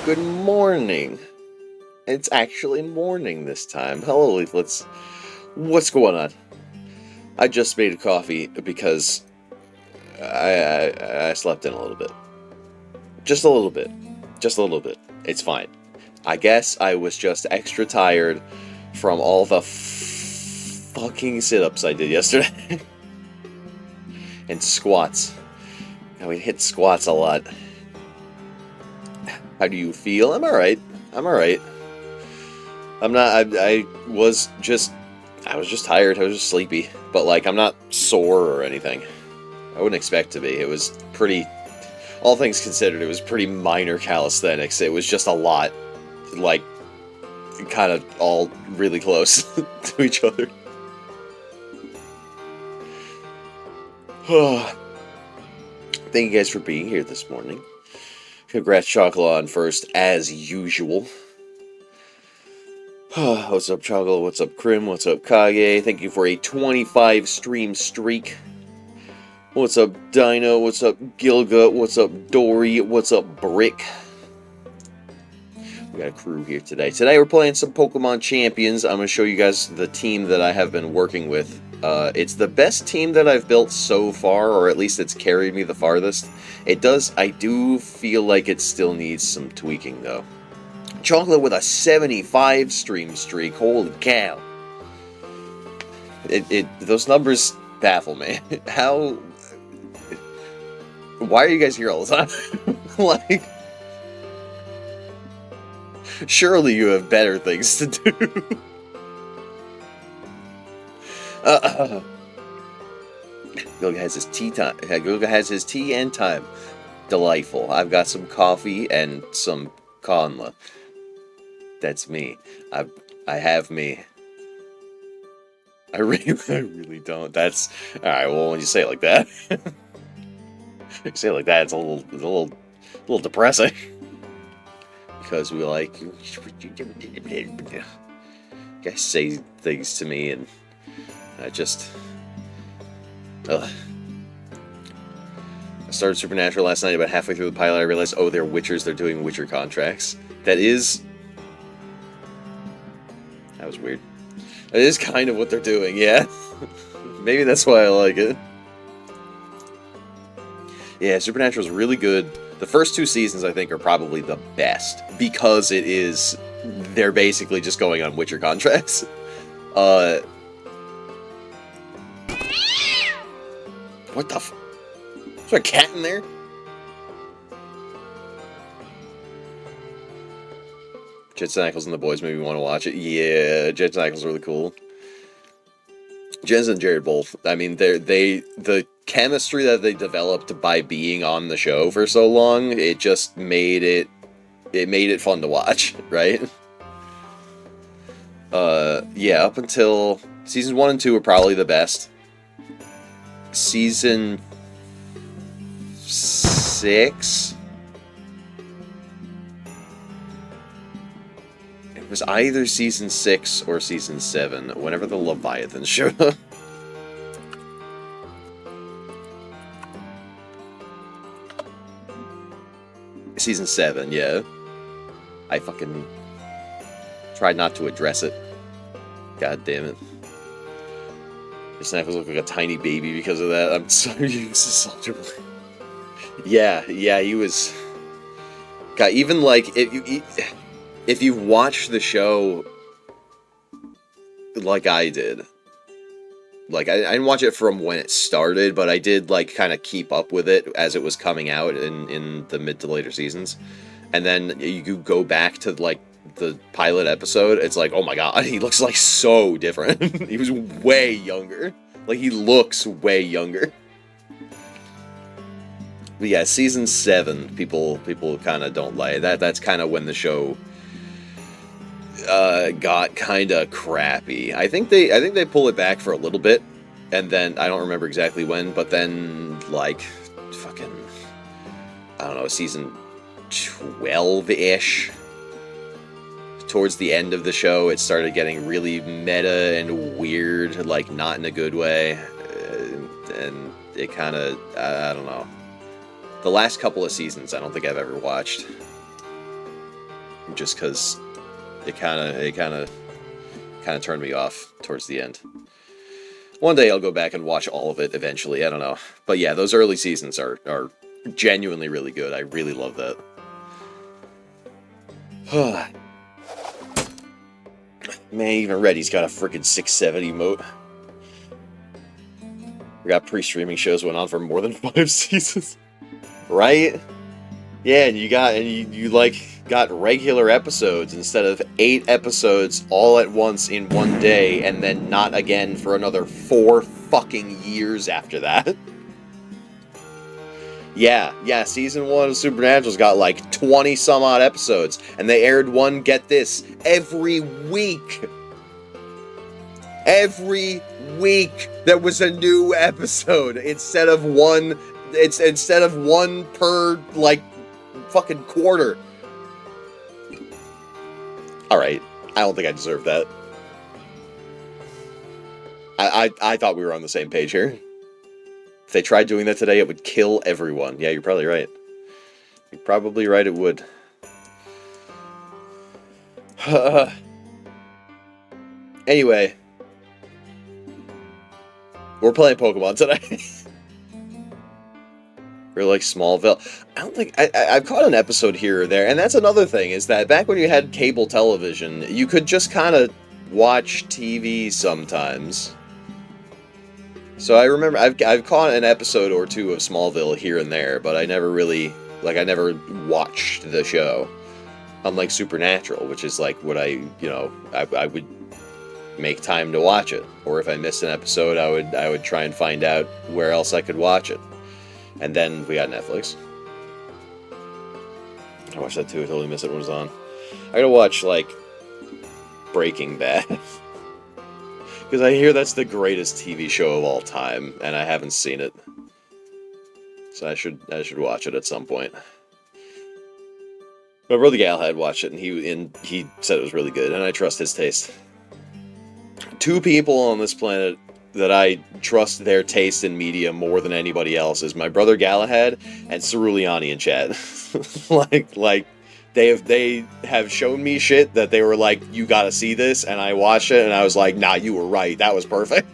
Good morning. It's actually morning this time. Hello, Leaflets. What's going on? I just made a coffee because I slept in a little bit. Just a little bit. Just a little bit. It's fine. I guess I was just extra tired from all the fucking sit-ups I did yesterday. And squats. We hit squats a lot. How do you feel? I'm alright. I'm alright. I'm not. I was just tired. I was just sleepy. But like, I'm not sore or anything. I wouldn't expect to be. It was pretty. All things considered, it was pretty minor calisthenics. It was just a lot, like, kind of all really close to each other. Thank you guys for being here this morning. Congrats, Chocolate, on first, as usual. What's up, Chocolate? What's up, Krim? What's up, Kage? Thank you for a 25 stream streak. What's up, Dino? What's up, Gilgut? What's up, Dory? What's up, Brick? We got a crew here today. Today we're playing some Pokemon Champions. I'm going to show you guys the team that I have been working with. It's the best team that I've built so far, or at least it's carried me the farthest. I do feel like it still needs some tweaking, though. Chocolate with a 75 stream streak. Holy cow. Those numbers baffle me. Why are you guys here all the time? Like, surely you have better things to do. Gilga has his tea time. Gilga has his tea and time. Delightful. I've got some coffee and some conla. That's me. I have me. I really don't. That's alright. Well, when you say it like that, you say it like that, it's a little depressing. Because we like, you guys say things to me, and I just. I started Supernatural last night. About halfway through the pilot, I realized, oh, they're Witchers. They're doing Witcher contracts. That was weird. That is kind of what they're doing, yeah. Maybe that's why I like it. Yeah, Supernatural's really good. The first 2 seasons, I think, are probably the best. Because they're basically just going on Witcher contracts. What the Is there a cat in there? Jensen Ackles and the boys maybe want to watch it. Yeah, Jensen Ackles are really cool. Jensen and Jared both. I mean, the chemistry that they developed by being on the show for so long, it just made it fun to watch, right? Yeah, up until seasons 1 and 2 were probably the best. Season 6. It was either season 6 or season 7, whenever the Leviathan showed up. Season 7, yeah. I fucking tried not to address it. God damn it. His Snackles look like a tiny baby because of that. I'm sorry, he was a Soldier Boy. Yeah, he was. God, even like if you've watched the show like I did, like I didn't watch it from when it started, but I did like kind of keep up with it as it was coming out in the mid to later seasons, and then you go back to like the pilot episode. It's like, oh my god, he looks like so different. He was way younger. Like, he looks way younger. But yeah, season 7, people kind of don't like that. That's kind of when the show got kind of crappy. I think they pull it back for a little bit, and then I don't remember exactly when, but then like fucking I don't know, season 12-ish. Towards the end of the show, it started getting really meta and weird, like not in a good way, and it kind of I don't know. The last couple of seasons, I don't think I've ever watched. just because it kind of turned me off towards the end. One day I'll go back and watch all of it eventually. I don't know, but yeah, those early seasons are genuinely really good. I really love that. Man, even Reddy's got a freaking 670 emote. We got pre-streaming shows went on for more than 5 seasons, right? Yeah, and you like got regular episodes instead of 8 episodes all at once in one day, and then not again for another 4 fucking years after that. Yeah, season 1 of Supernatural's got like 20 some odd episodes, and they aired one, get this, every week. Every week there was a new episode instead of one. It's instead of one per like fucking quarter. All right, I don't think I deserve that. I thought we were on the same page here. If they tried doing that today, it would kill everyone. Yeah, you're probably right. You're probably right. It would. Anyway, we're playing Pokemon today. Or like Smallville. I don't think I've caught an episode here or there, and that's another thing is that back when you had cable television, you could just kind of watch TV sometimes. So I remember I've caught an episode or two of Smallville here and there, but I never really I never watched the show. Unlike Supernatural, which is like what I would make time to watch it, or if I missed an episode, I would try and find out where else I could watch it. And then we got Netflix. I watched that too. I totally missed it when it was on. I gotta watch, like, Breaking Bad. Because I hear that's the greatest TV show of all time, and I haven't seen it. So I should watch it at some point. My brother Galahad watched it, and he said it was really good, and I trust his taste. 2 people on this planet that I trust their taste in media more than anybody else is my brother Galahad and Ceruleani in chat. like they have shown me shit that they were like, you gotta see this, and I watched it and I was like, nah, you were right, that was perfect.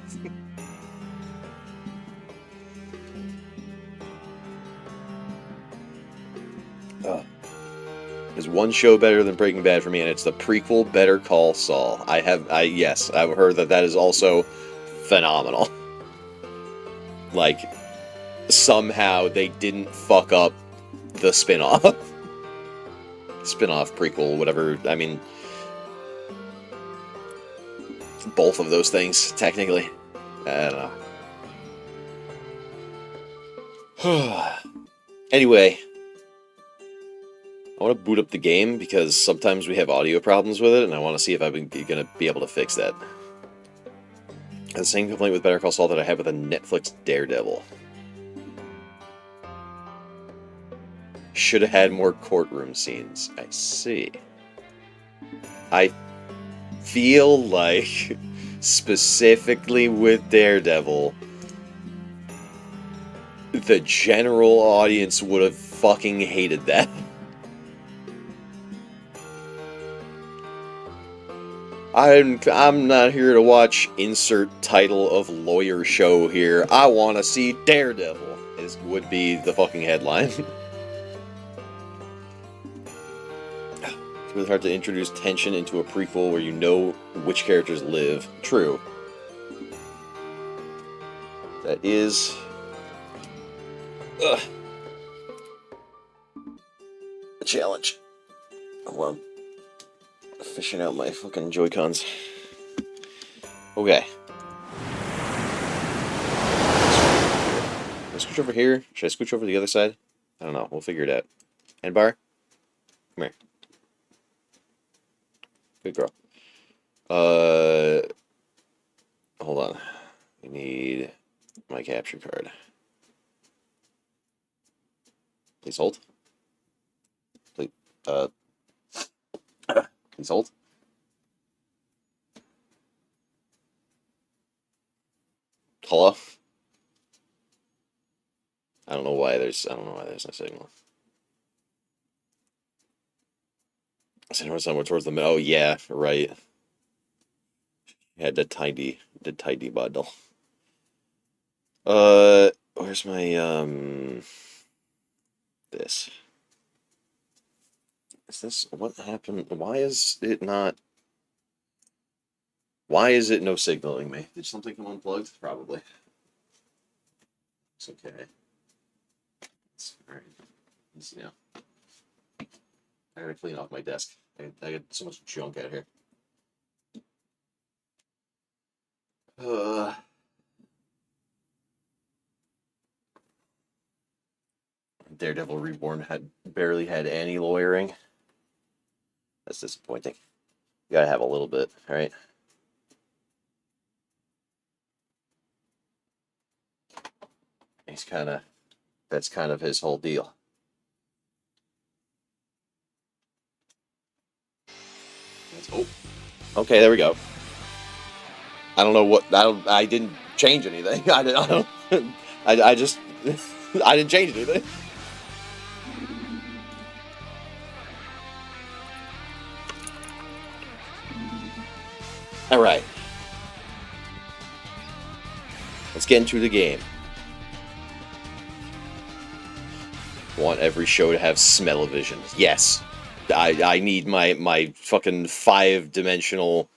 There's one show better than Breaking Bad for me, and it's the prequel Better Call Saul. Yes, I've heard that is also phenomenal. Like, somehow they didn't fuck up the spin-off. Spin-off, prequel, whatever. I mean, both of those things, technically. I don't know. Anyway, I want to boot up the game because sometimes we have audio problems with it, and I want to see if I'm going to be able to fix that. The same complaint with Better Call Saul that I had with a Netflix Daredevil. Should have had more courtroom scenes. I see. I feel like, specifically with Daredevil, the general audience would have fucking hated that. I'm not here to watch insert title of lawyer show here. I want to see Daredevil, would be the fucking headline. It's really hard to introduce tension into a prequel where you know which characters live. True. That is... a challenge. Hold on. Fishing out my fucking Joy-Cons. Okay. Let's scooch over here. Should I scooch over to the other side? I don't know. We'll figure it out. And bar? Come here. Good girl. Hold on. We need my capture card. Please hold. Please, please hold. Hello? I don't know why there's no signal. Somewhere towards the middle. Oh yeah, right. Had the tidy bundle. Where's my this? Is this what happened? Why is it not? Why is it no signaling me? Did something come unplugged? Probably. It's okay. It's all right. It's, I gotta clean off my desk. I got so much junk out here. Uh, Daredevil Reborn had barely had any lawyering. That's disappointing. You gotta have a little bit, right? He's kind of, that's kind of his whole deal. Oh, okay, there we go. I don't know what, I didn't change anything. I don't, I just, I didn't change anything. All right. Let's get into the game. Want every show to have smell-o-vision. Yes. I need my fucking 5-dimensional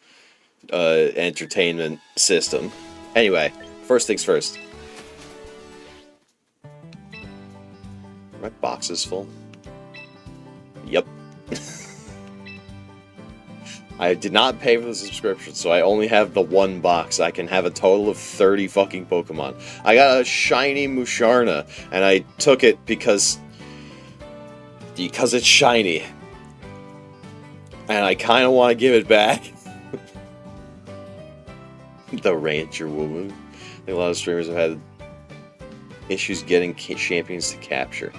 entertainment system. Anyway, first things first. Are my boxes full? Yep. I did not pay for the subscription, so I only have the one box. I can have a total of 30 fucking Pokemon. I got a shiny Musharna, and I took it because it's shiny. And I kind of want to give it back. The Rancher Woman. I think a lot of streamers have had issues getting champions to capture.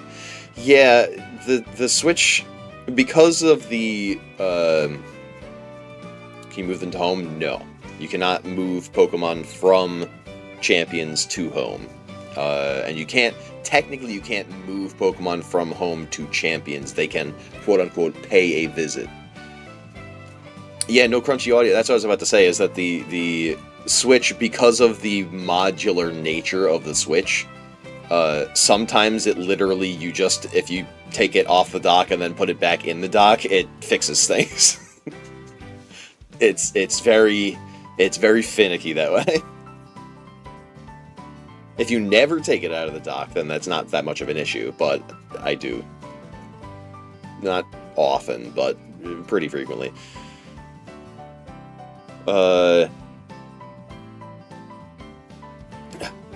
Yeah, the Switch, because of the can you move them to home? No. You cannot move Pokemon from champions to home. And you can't move Pokemon from home to champions. They can, quote-unquote, pay a visit. Yeah, no crunchy audio. That's what I was about to say, is that the Switch, because of the modular nature of the Switch, sometimes it literally, if you take it off the dock and then put it back in the dock, it fixes things. It's very finicky that way. If you never take it out of the dock, then that's not that much of an issue, but I do. Not often, but pretty frequently.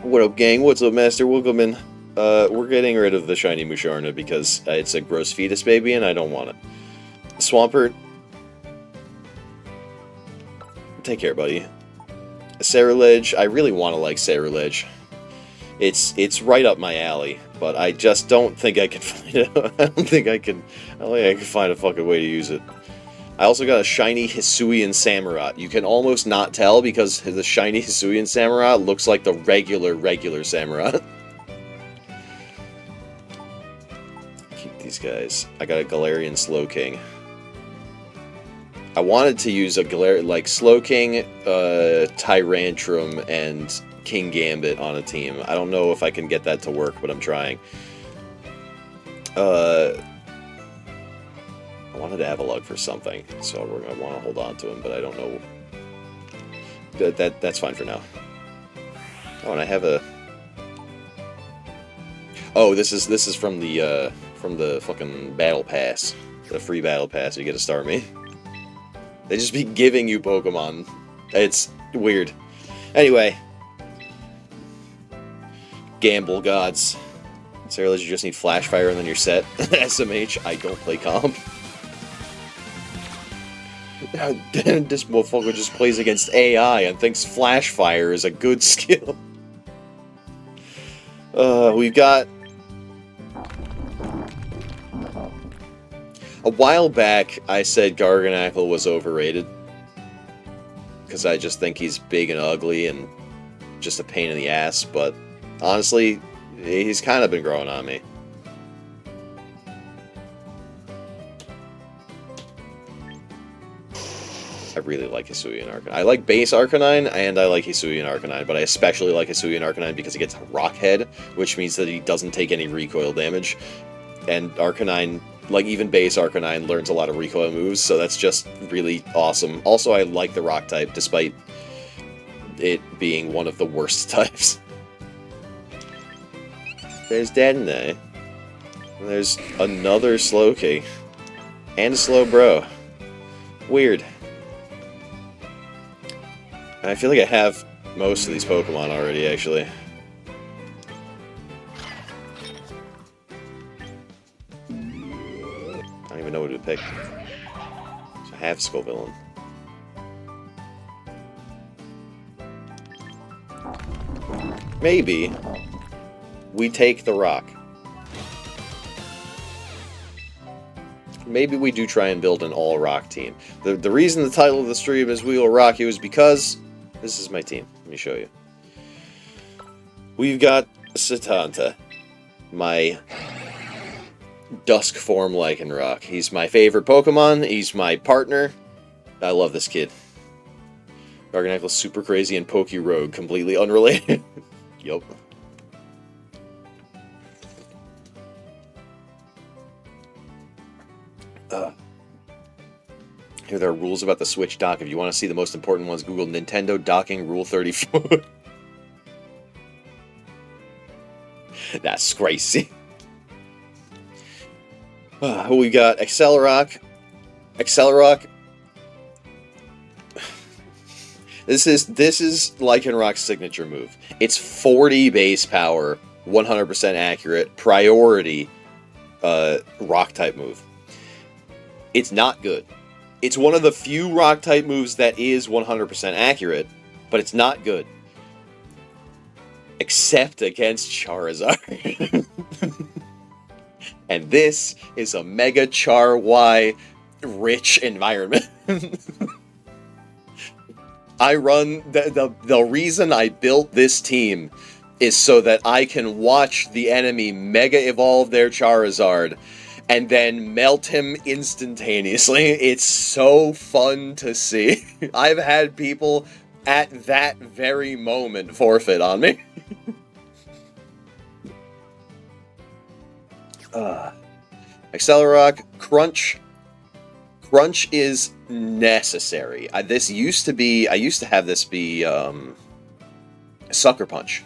What up, gang? What's up, Master Wilkelman? We're getting rid of the shiny Musharna because it's a gross fetus baby and I don't want it. Swampert, take care, buddy. Ceruledge, I really want to like Ceruledge. It's right up my alley, but I just don't think I can find it. I don't think I can find a fucking way to use it. I also got a shiny Hisuian Samurott. You can almost not tell because the shiny Hisuian Samurott looks like the regular Samurott. Keep these guys. I got a Galarian Slowking. I wanted to use a Slowking, Tyrantrum, and Kingambit on a team. I don't know if I can get that to work, but I'm trying. I wanted to have a lug for something, so we're gonna want to hold on to him, but I don't know. That's fine for now. Oh, and I have a. Oh, this is from the fucking battle pass, the free battle pass. You get to start me. They just be giving you Pokemon. It's weird. Anyway. Gamble gods. Sarah, you just need Flash Fire and then you're set. SMH, I don't play comp. This motherfucker just plays against AI and thinks Flash Fire is a good skill. We've got... A while back, I said Garganacl was overrated. Because I just think he's big and ugly and just a pain in the ass, but honestly, he's kind of been growing on me. I really like Hisuian Arcanine. I like base Arcanine, and I like Hisuian Arcanine, but I especially like Hisuian Arcanine because he gets Rock Head, which means that he doesn't take any recoil damage. And Arcanine, like even base Arcanine, learns a lot of recoil moves, so that's just really awesome. Also, I like the Rock type, despite it being one of the worst types. There's Dedenne. There's another Slowking. And a Slowbro. Weird. I feel like I have most of these Pokemon already, actually. I don't even know what to pick. So I have Scovillain. Maybe we take the rock. Maybe we do try and build an all-rock team. The reason the title of the stream is We Will Rock You is because this is my team. Let me show you. We've got Setanta, my dusk form Lycanroc. He's my favorite Pokemon. He's my partner. I love this kid. Garganacl's super crazy and Pokerogue, completely unrelated. Yup. Here there are rules about the Switch dock. If you want to see the most important ones, Google Nintendo docking Rule 34. That's crazy. We got Accelerock. Accelerock. This is Lycanroc's signature move. It's 40 base power, 100% accurate, priority rock type move. It's not good. It's one of the few rock type moves that is 100% accurate, but it's not good. Except against Charizard. And this is a Mega Char Y rich environment. I run the reason I built this team is so that I can watch the enemy Mega Evolve their Charizard and then melt him instantaneously. It's so fun to see. I've had people at that very moment forfeit on me. Accelerock, Crunch. Crunch is necessary. I used to have this be Sucker Punch.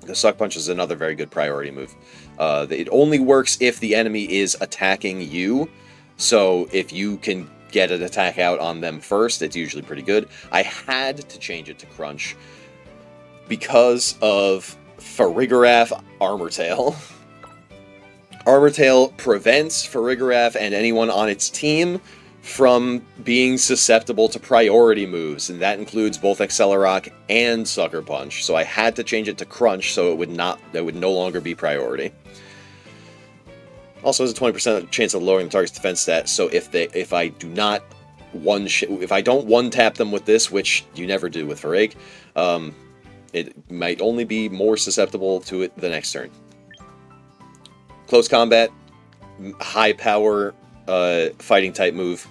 The Sucker Punch is another very good priority move. It only works if the enemy is attacking you, so if you can get an attack out on them first, it's usually pretty good. I had to change it to Crunch because of Farigiraf Armortail. Armortail prevents Farigiraf and anyone on its team from being susceptible to priority moves, and that includes both Accelerock and Sucker Punch. So I had to change it to Crunch so it would no longer be priority. Also has a 20% chance of lowering the target's defense stat, so if I don't one tap them with this, which you never do with Farig, it might only be more susceptible to it the next turn. Close combat, high power fighting type move,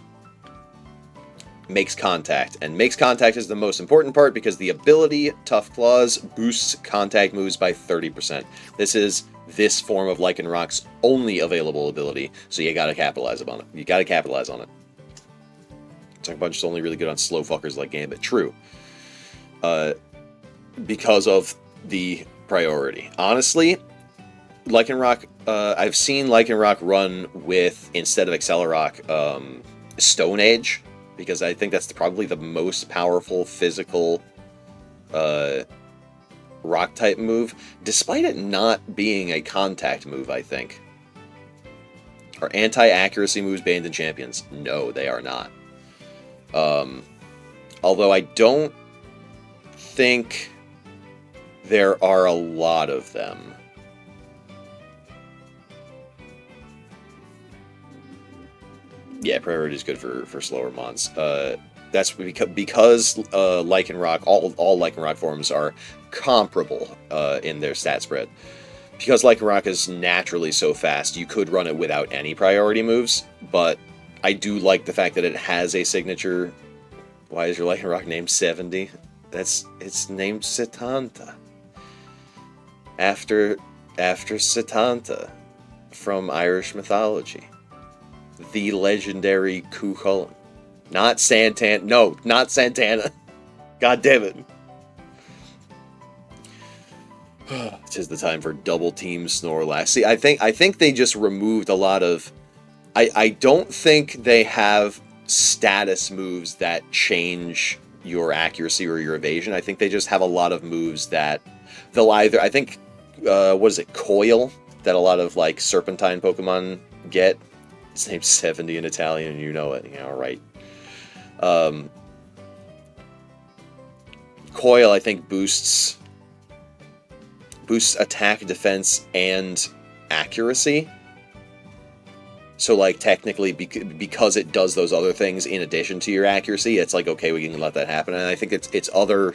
makes contact. And makes contact is the most important part because the ability Tough Claws boosts contact moves by 30%. This is this form of Lycanroc's only available ability, so you gotta capitalize on it. You gotta capitalize on it. Sucker Punch is only really good on slow fuckers like Gambit. True. Because of the priority. Honestly, Lycanroc, I've seen Lycanroc run with, instead of Accelerock, Stone Age, because I think that's probably the most powerful physical rock-type move, despite it not being a contact move, I think. Are anti-accuracy moves banned in Champions? No, they are not. Although I don't think there are a lot of them. Yeah, priority is good for slower mons. That's because Lycanroc, all Lycanroc forms are comparable in their stat spread. Because Lycanroc is naturally so fast, you could run it without any priority moves, but I do like the fact that it has a signature Why is your Lycanroc named 70? It's named Setanta. After Setanta from Irish mythology. The legendary Cuchulainn. Not Santana. No, not Santana. God damn it. 'Tis the time for double team Snorlax. See, I think they just removed a lot of... I don't think they have status moves that change your accuracy or your evasion. I think they just have a lot of moves that they'll either... I think, what is it, Coil? That a lot of, like, Serpentine Pokemon get. His name's 70 in Italian, and you know it. Yeah, right. Coil, I think, boosts attack, defense, and accuracy. So, like, technically, because it does those other things in addition to your accuracy, it's like, okay, we can let that happen. And I think it's other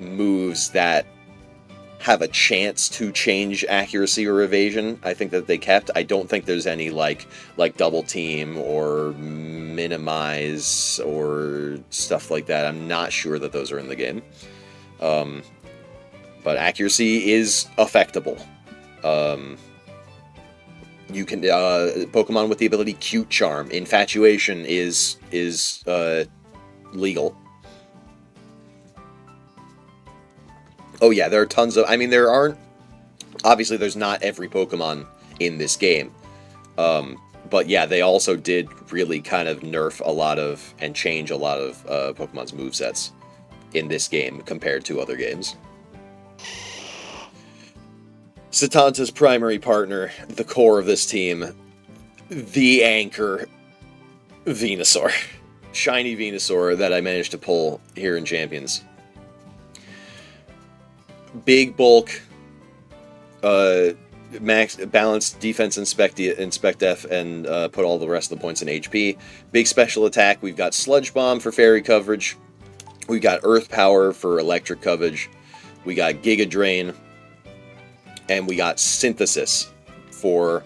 moves that have a chance to change accuracy or evasion, I think that they kept. I don't think there's any, like double team or minimize or stuff like that. I'm not sure that those are in the game. But accuracy is affectable. You can Pokemon with the ability Cute Charm. Infatuation is legal. Oh yeah, there are tons of... I mean, there aren't... Obviously, there's not every Pokemon in this game. But yeah, they also did really kind of nerf a lot of... and change a lot of Pokemon's movesets in this game compared to other games. Setanta's primary partner, the core of this team, the anchor, Venusaur. Shiny Venusaur that I managed to pull here in Champions. Big bulk, max balanced defense, inspect F, and put all the rest of the points in HP. Big special attack. We've got Sludge Bomb for fairy coverage. We've got Earth Power for electric coverage. We got Giga Drain. And we got Synthesis for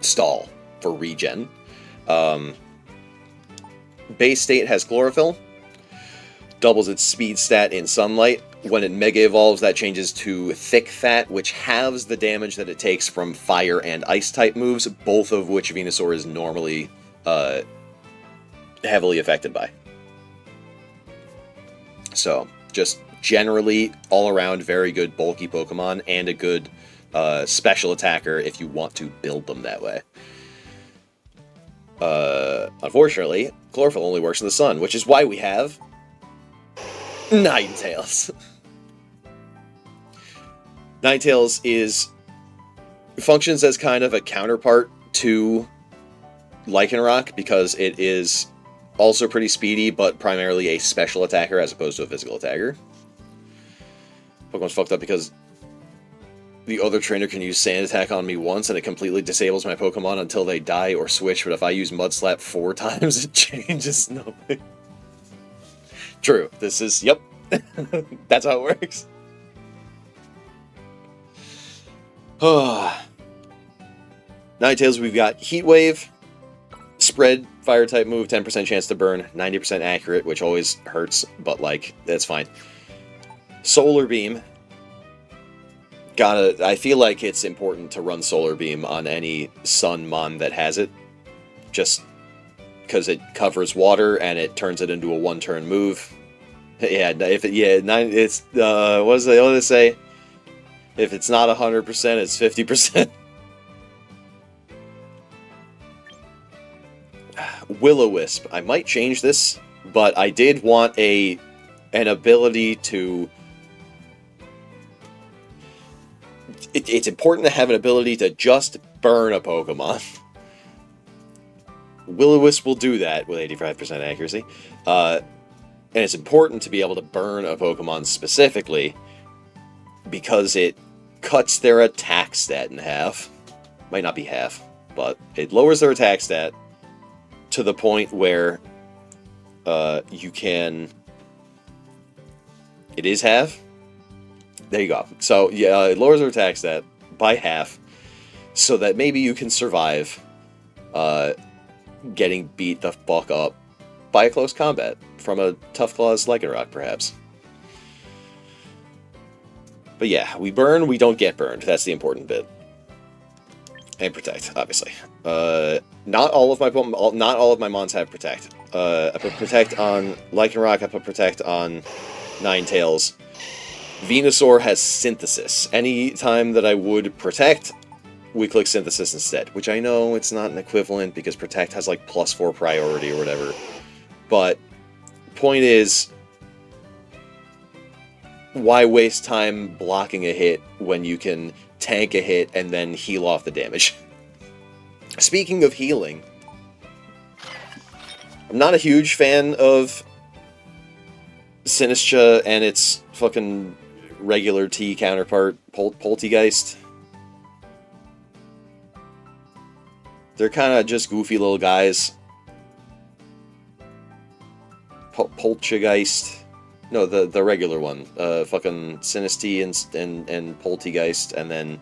stall, for regen. Base state has Chlorophyll. Doubles its speed stat in sunlight. When it Mega Evolves, that changes to Thick Fat, which halves the damage that it takes from Fire and Ice-type moves, both of which Venusaur is normally heavily affected by. So, just generally, all-around, very good bulky Pokemon, and a good special attacker if you want to build them that way. Unfortunately, Chlorophyll only works in the sun, which is why we have Ninetales. Ninetales functions as kind of a counterpart to Lycanroc because it is also pretty speedy, but primarily a special attacker as opposed to a physical attacker. Pokemon's fucked up because the other trainer can use Sand Attack on me once and it completely disables my Pokemon until they die or switch, but if I use Mud Slap 4 times, it changes nothing. True. This is... Yep. That's how it works. Ninetales, we've got Heat Wave, Spread, Fire-type move, 10% chance to burn, 90% accurate, which always hurts, but, like, that's fine. Solar Beam. I feel like it's important to run Solar Beam on any Sun Mon that has it. Just because it covers water and it turns it into a one-turn move. Yeah, what does they always say? If it's not 100%, it's 50%. Will-O-Wisp. I might change this, but I did want an ability to... It's important to have an ability to just burn a Pokemon. Will-O-Wisp will do that with 85% accuracy. And it's important to be able to burn a Pokemon specifically because it cuts their attack stat in half. Might not be half, but it lowers their attack stat to the point where you can... It is half? There you go. So, yeah, it lowers their attack stat by half so that maybe you can survive getting beat the fuck up by a close combat from a Tough Claws Lycanroc, perhaps. But yeah, we burn, we don't get burned. That's the important bit. And protect, obviously. Not all of my mons have protect. I put protect on Lycanroc. I put protect on Ninetales. Venusaur has synthesis. Any time that I would protect, we click synthesis instead. Which I know it's not an equivalent because protect has like +4 priority or whatever. But point is, why waste time blocking a hit when you can tank a hit and then heal off the damage? Speaking of healing, I'm not a huge fan of Sinistcha and its fucking regular T counterpart, Poltegeist. They're kind of just goofy little guys. Poltegeist. No, the regular one. Fucking Sinistea and Poltegeist, and then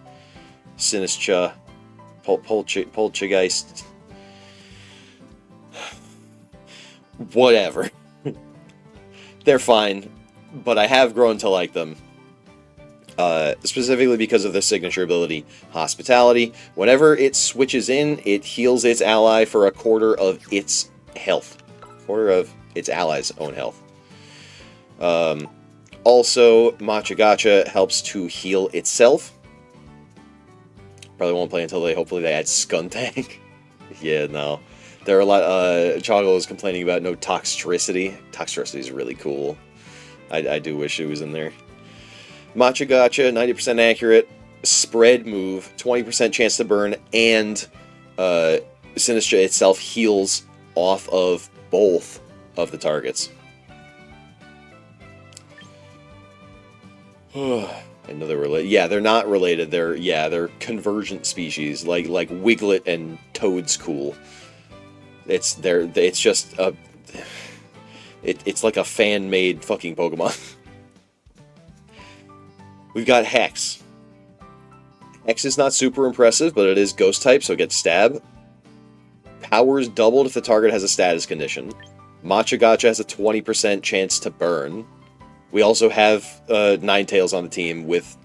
Sinistcha, Poltegeist. Whatever. They're fine, but I have grown to like them. Specifically because of the signature ability, Hospitality. Whenever it switches in, it heals its ally for a quarter of its health. Quarter of its ally's own health. Also, Machagacha helps to heal itself. Probably won't play until hopefully they add Skuntank. Yeah, no. There are a lot, Choggle is complaining about no Toxtricity. Toxtricity is really cool. I do wish it was in there. Machagacha, 90% accurate, spread move, 20% chance to burn, and Sinistcha itself heals off of both of the targets. I know they're related. Yeah, they're not related. They're convergent species, like Wiglet and Toadskool. It's just a, it's like a fan-made fucking Pokemon. We've got Hex. Hex is not super impressive, but it is Ghost type, so it gets Stab. Power is doubled if the target has a status condition. Machagacha has a 20% chance to burn. We also have Ninetales on the team with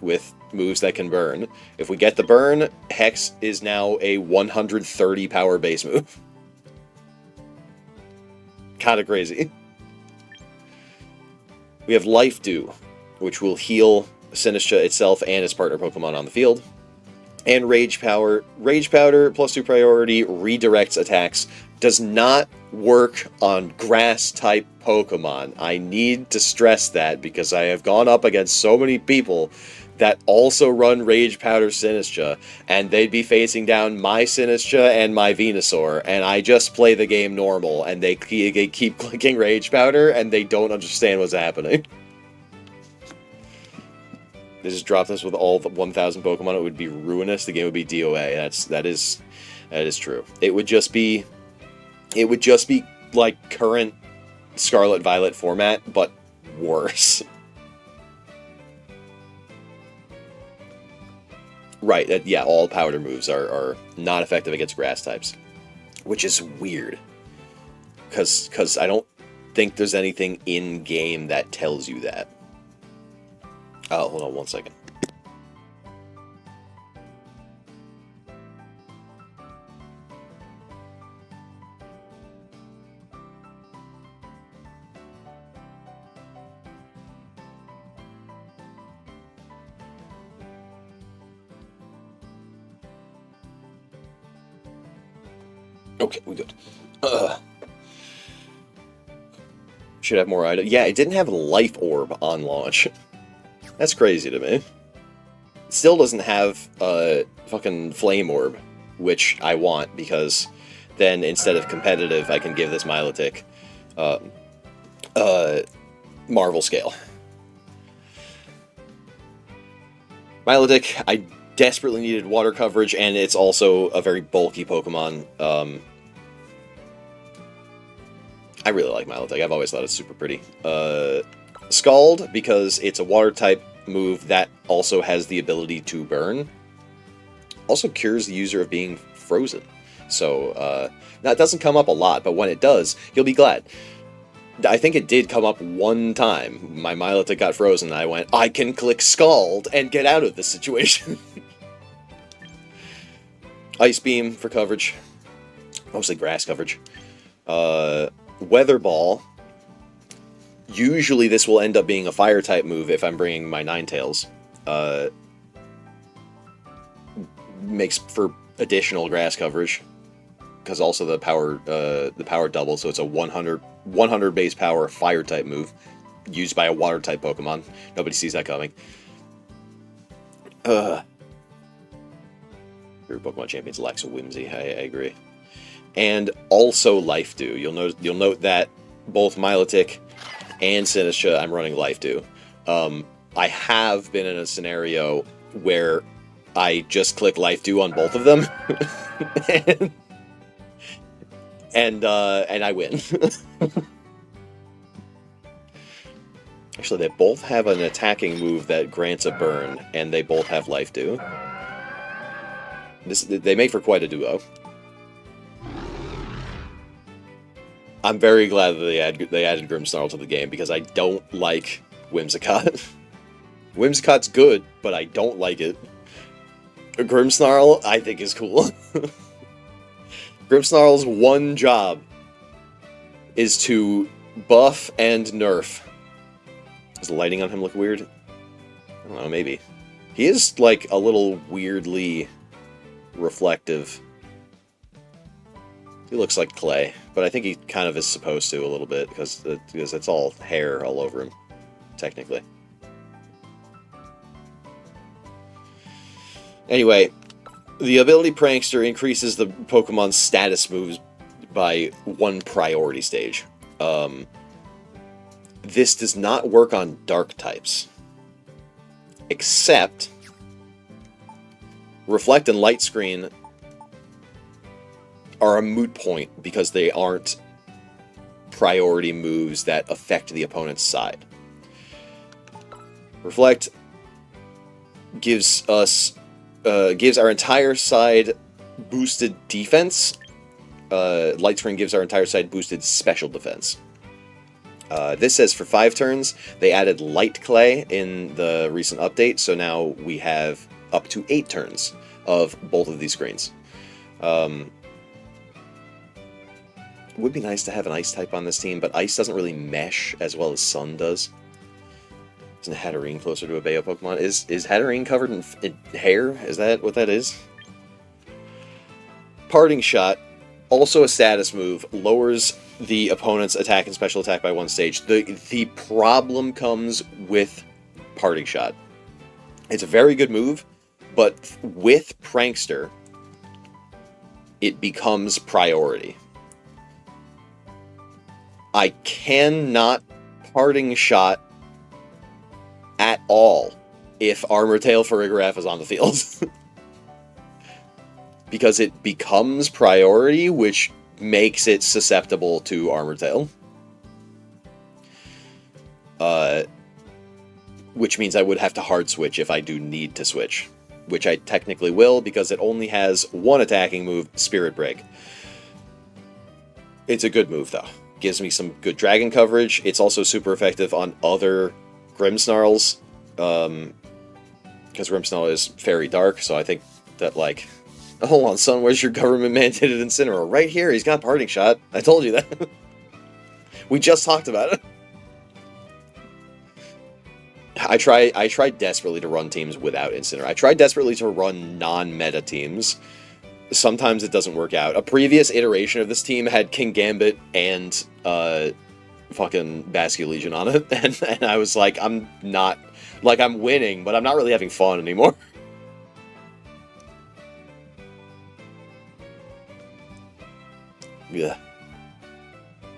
moves that can burn. If we get the burn, Hex is now a 130 power base move. Kinda crazy. We have Life Dew, which will heal Sinistcha itself and its partner Pokemon on the field. And Rage Powder. Rage Powder, +2 priority, redirects attacks. Does not work on grass-type Pokemon. I need to stress that because I have gone up against so many people that also run Rage Powder Sinistcha, and they'd be facing down my Sinistcha and my Venusaur, and I just play the game normal, and they keep clicking Rage Powder, and they don't understand what's happening. They just dropped us with all the 1,000 Pokemon, it would be ruinous. The game would be DOA. That is true. It would just be like current Scarlet Violet format, but worse. Right, yeah, all powder moves are not effective against grass types. Which is weird. Because I don't think there's anything in-game that tells you that. Oh, hold on one second. Okay, we good. Should have more items. Yeah, it didn't have a Life Orb on launch. That's crazy to me. It still doesn't have a fucking Flame Orb, which I want, because then instead of competitive, I can give this Milotic Marvel Scale. Milotic, I desperately needed water coverage, and it's also a very bulky Pokemon. I really like Milotic. I've always thought it's super pretty. Scald, because it's a water-type move that also has the ability to burn. Also cures the user of being frozen. So, that doesn't come up a lot, but when it does, you'll be glad. I think it did come up one time. My Milotic got frozen, and I went, I can click Scald and get out of this situation. Ice Beam for coverage. Mostly grass coverage. Weather Ball. Usually this will end up being a Fire-type move if I'm bringing my Ninetales. Makes for additional grass coverage. Because also the power double, so it's a 100 base power Fire-type move. Used by a Water-type Pokemon. Nobody sees that coming. Your Pokemon Champions lacks a Whimsy, I agree. And also Life Dew. You'll note that both Milotic and Sinistcha, I'm running Life Dew. I have been in a scenario where I just click Life Dew on both of them, and I win. Actually, they both have an attacking move that grants a burn, and they both have Life Dew. They make for quite a duo. I'm very glad that they added Grimmsnarl to the game, because I don't like Whimsicott. Whimsicott's good, but I don't like it. Grimmsnarl, I think, is cool. Grimmsnarl's one job is to buff and nerf. Does the lighting on him look weird? I don't know, maybe. He is, like, a little weirdly reflective. He looks like clay, but I think he kind of is supposed to a little bit, because it's all hair all over him, technically. Anyway, the ability Prankster increases the Pokemon's status moves by 1 priority stage. This does not work on dark types, except Reflect and Light Screen are a moot point because they aren't priority moves that affect the opponent's side. Reflect gives our entire side boosted defense. Light Screen gives our entire side boosted special defense. This says for 5 turns. They added Light Clay in the recent update, so now we have up to 8 turns of both of these screens. It would be nice to have an Ice type on this team, but Ice doesn't really mesh as well as Sun does. Isn't Hatterene closer to a Bayo Pokemon? Is Hatterene covered in hair? Is that what that is? Parting Shot, also a status move, lowers the opponent's attack and special attack by 1 stage. The problem comes with Parting Shot. It's a very good move, but with Prankster, it becomes priority. I cannot Parting Shot at all if Armor Tail Farigiraf is on the field. Because it becomes priority, which makes it susceptible to Armor Tail. Which means I would have to hard switch if I do need to switch. Which I technically will, because it only has 1 attacking move, Spirit Break. It's a good move, though. Gives me some good dragon coverage. It's also super effective on other Grimmsnarls. Because Grimmsnarl is Fairy Dark, so I think that, like... Hold on, son, where's your government-mandated Incineroar? Right here, he's got Parting Shot. I told you that. We just talked about it. I tried desperately to run teams without Incineroar. I tried desperately to run non-meta teams. Sometimes it doesn't work out. A previous iteration of this team had King Gambit and fucking Basculegion on it, and I was like, I'm not... Like, I'm winning, but I'm not really having fun anymore. Yeah.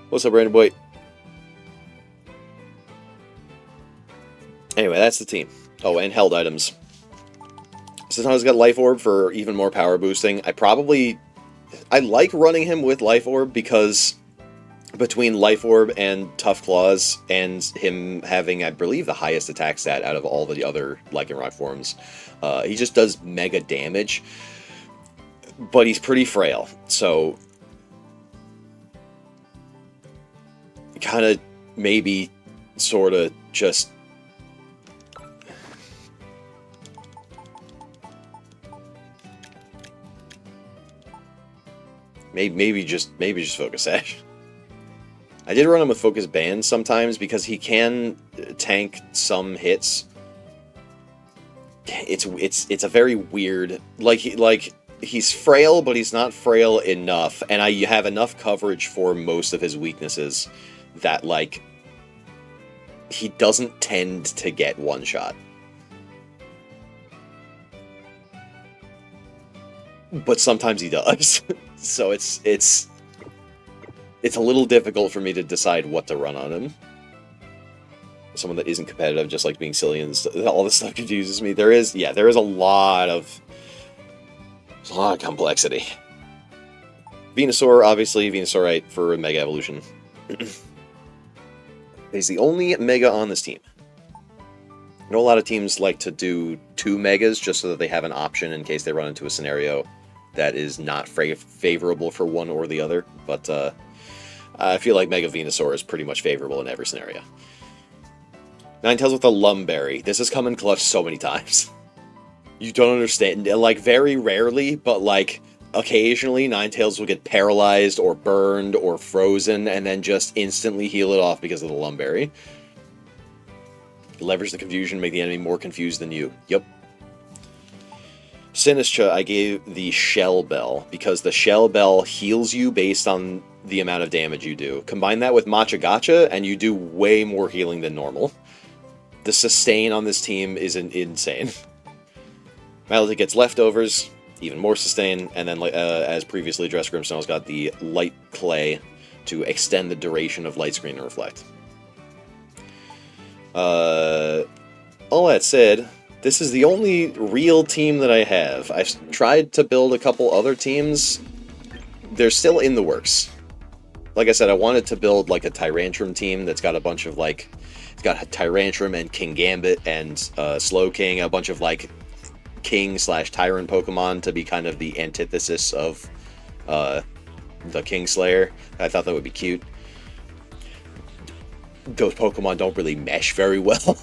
What's up, Brandon Boy? Anyway, that's the team. Oh, and held items. Sometimes got Life Orb for even more power boosting. I like running him with Life Orb because between Life Orb and Tough Claws and him having, I believe, the highest attack stat out of all the other Lycanroc forms, he just does mega damage. but he's pretty frail, so kind of maybe sort of just maybe just Focus Sash. I did run him with Focus Band sometimes because he can tank some hits. It's a very weird, like he's frail, but he's not frail enough, and you have enough coverage for most of his weaknesses that, like, he doesn't tend to get one shot. But sometimes he does. So it's a little difficult for me to decide what to run on him. Someone that isn't competitive, just like being silly and all this stuff confuses me. There is a lot of complexity. Venusaur, obviously, Venusaurite for Mega Evolution. He's the only Mega on this team. I know a lot of teams like to do 2 Megas just so that they have an option in case they run into a scenario that is not favorable for one or the other, but I feel like Mega Venusaur is pretty much favorable in every scenario. Ninetales with a Lumberry. This has come in clutch so many times. You don't understand. Like, very rarely, but, like, occasionally Ninetales will get paralyzed or burned or frozen and then just instantly heal it off because of the Lumberry. Leverage the confusion, make the enemy more confused than you. Yep. Sinistcha, I gave the Shell Bell, because the Shell Bell heals you based on the amount of damage you do. Combine that with Machagacha, and you do way more healing than normal. The sustain on this team is insane. Milotic gets leftovers, even more sustain, and then, as previously addressed, Grimmsnarl's got the Light Clay to extend the duration of Light Screen and Reflect. All that said, this is the only real team that I have. I've tried to build a couple other teams. They're still in the works. Like I said, I wanted to build, like, a Tyrantrum team that's got a bunch of, like, it's got Tyrantrum and Kingambit and Slowking, a bunch of, like, King/Tyrant Pokemon to be kind of the antithesis of the Kingslayer. I thought that would be cute. Those Pokemon don't really mesh very well.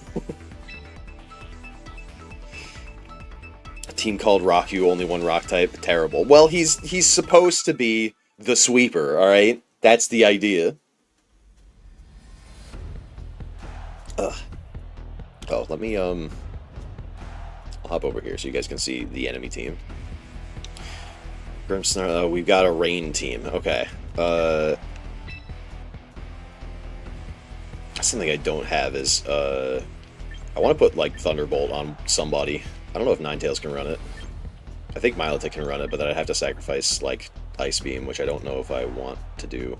A team called Rock You, only one rock type. Terrible. Well, he's supposed to be the sweeper, alright? That's the idea. Ugh. Oh, let me, I'll hop over here so you guys can see the enemy team. Grimmsnarl, we've got a rain team. Okay. Something I don't have is, I want to put, like, Thunderbolt on somebody. I don't know if Ninetales can run it. I think Milotic can run it, but then I'd have to sacrifice, like, Ice Beam, which I don't know if I want to do.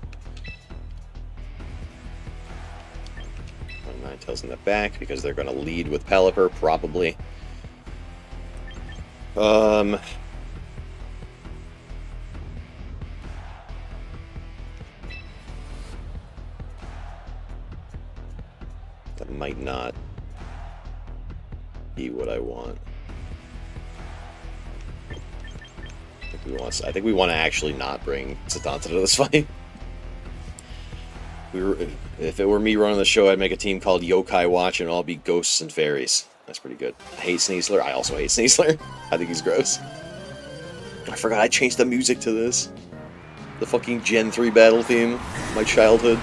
Ninetales in the back, because they're going to lead with Pelipper, probably. That might not be what I want. I think we want to actually not bring Setanta to this fight. If it were me running the show, I'd make a team called Yokai Watch and all be ghosts and fairies. That's pretty good. I hate Sneasler. I also hate Sneasler. I think he's gross. I forgot I changed the music to this. The fucking Gen 3 battle theme. My childhood.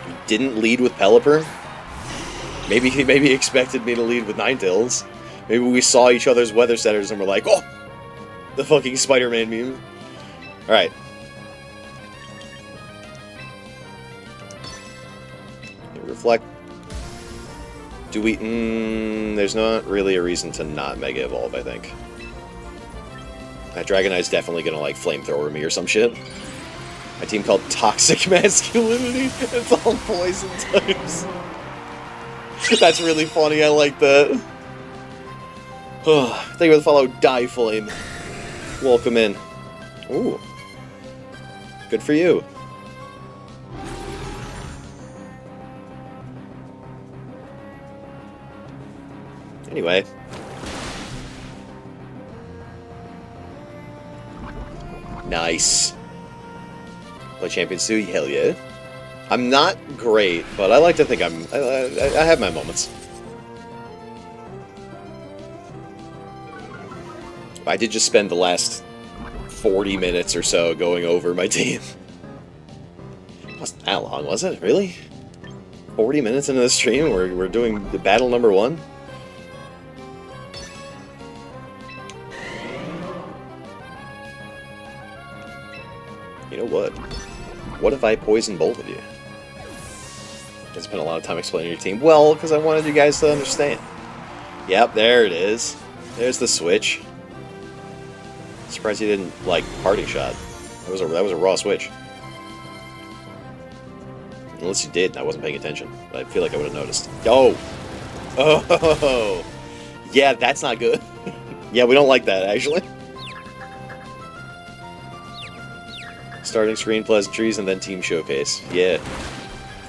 He didn't lead with Pelipper. Maybe he expected me to lead with Ninetales. Maybe we saw each other's weather centers and we're like, oh! The fucking Spider-Man meme. Alright. Reflect. Do we... there's not really a reason to not Mega Evolve, I think. That Dragonie's definitely gonna, like, flamethrower me or some shit. My team called Toxic Masculinity. It's all poison types. That's really funny, I like that. Thank you for the follow, Die Flame. Welcome in. Ooh. Good for you. Anyway. Nice. Play Champions 2? Hell yeah. I'm not great, but I like to think I have my moments. I did just spend the last 40 minutes or so going over my team. It wasn't that long, was it? Really? 40 minutes into the stream, we're doing the battle number 1? You know what? What if I poison both of you? I spent a lot of time explaining your team. Well, because I wanted you guys to understand. Yep, there it is. There's the switch. Surprised you didn't, like, party shot. That was a raw switch. Unless you did, and I wasn't paying attention. But I feel like I would have noticed. Oh! Oh! Yeah, that's not good. Yeah, we don't like that, actually. Starting screen, pleasantries, and then team showcase. Yeah.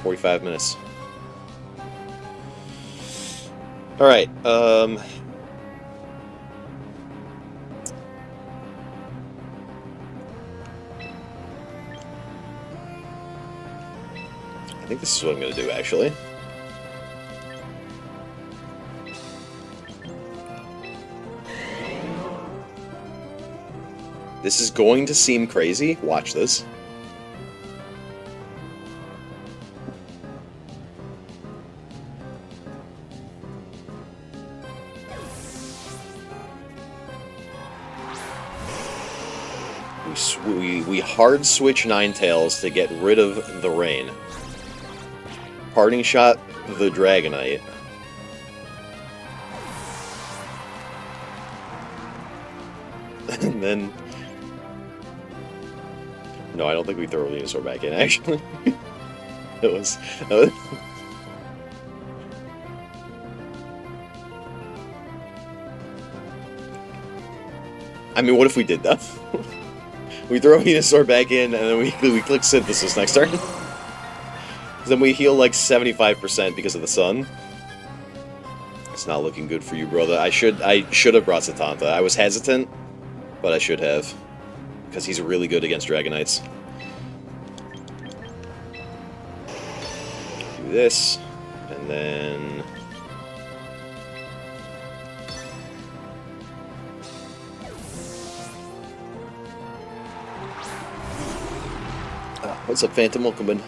45 minutes. Alright, I think this is what I'm going to do, actually. This is going to seem crazy. Watch this. We hard switch Ninetales to get rid of the rain. Parting shot the Dragonite. And then... No, I don't think we throw Venusaur back in, actually. That was... I mean, what if we did that? We throw Venusaur back in, and then we click Synthesis next turn. Then we heal like 75% because of the sun. It's not looking good for you, brother. I should have brought Satanta. I was hesitant, but I should have. Because he's really good against Dragonites. Do this, and then... What's up, Phantom? Welcome in.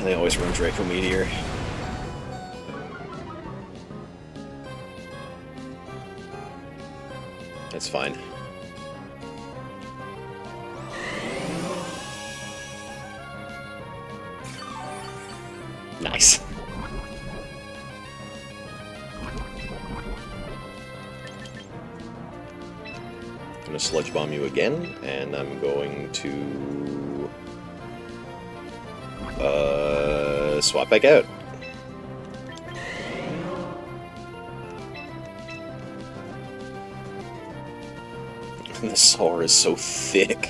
They always run Draco Meteor. That's fine. Nice. I'm gonna Sludge Bomb you again, and I'm going to swap back out. The Saur is so thick.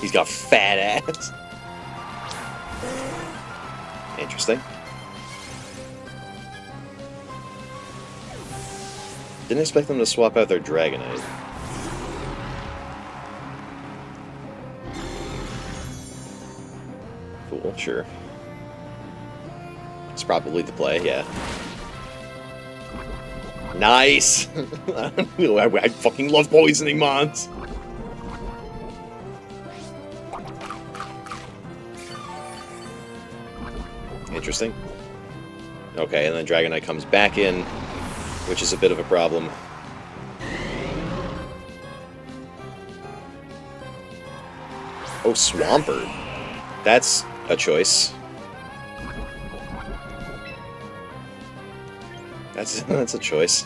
He's got fat ass. Interesting. Didn't expect them to swap out their Dragonite. Cool, sure. It's probably the play, yeah. Nice! I fucking love poisoning mons! Interesting. Okay, and then Dragonite comes back in, which is a bit of a problem. Oh, Swampert. That's a choice. That's a choice.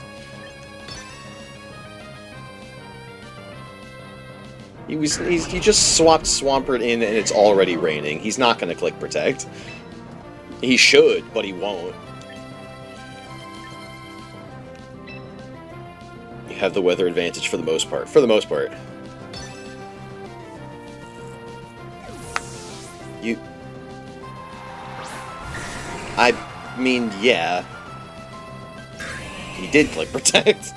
He just swapped Swampert in and it's already raining. He's not going to click Protect. He should, but he won't. You have the weather advantage for the most part. For the most part. I mean, yeah. He did click Protect.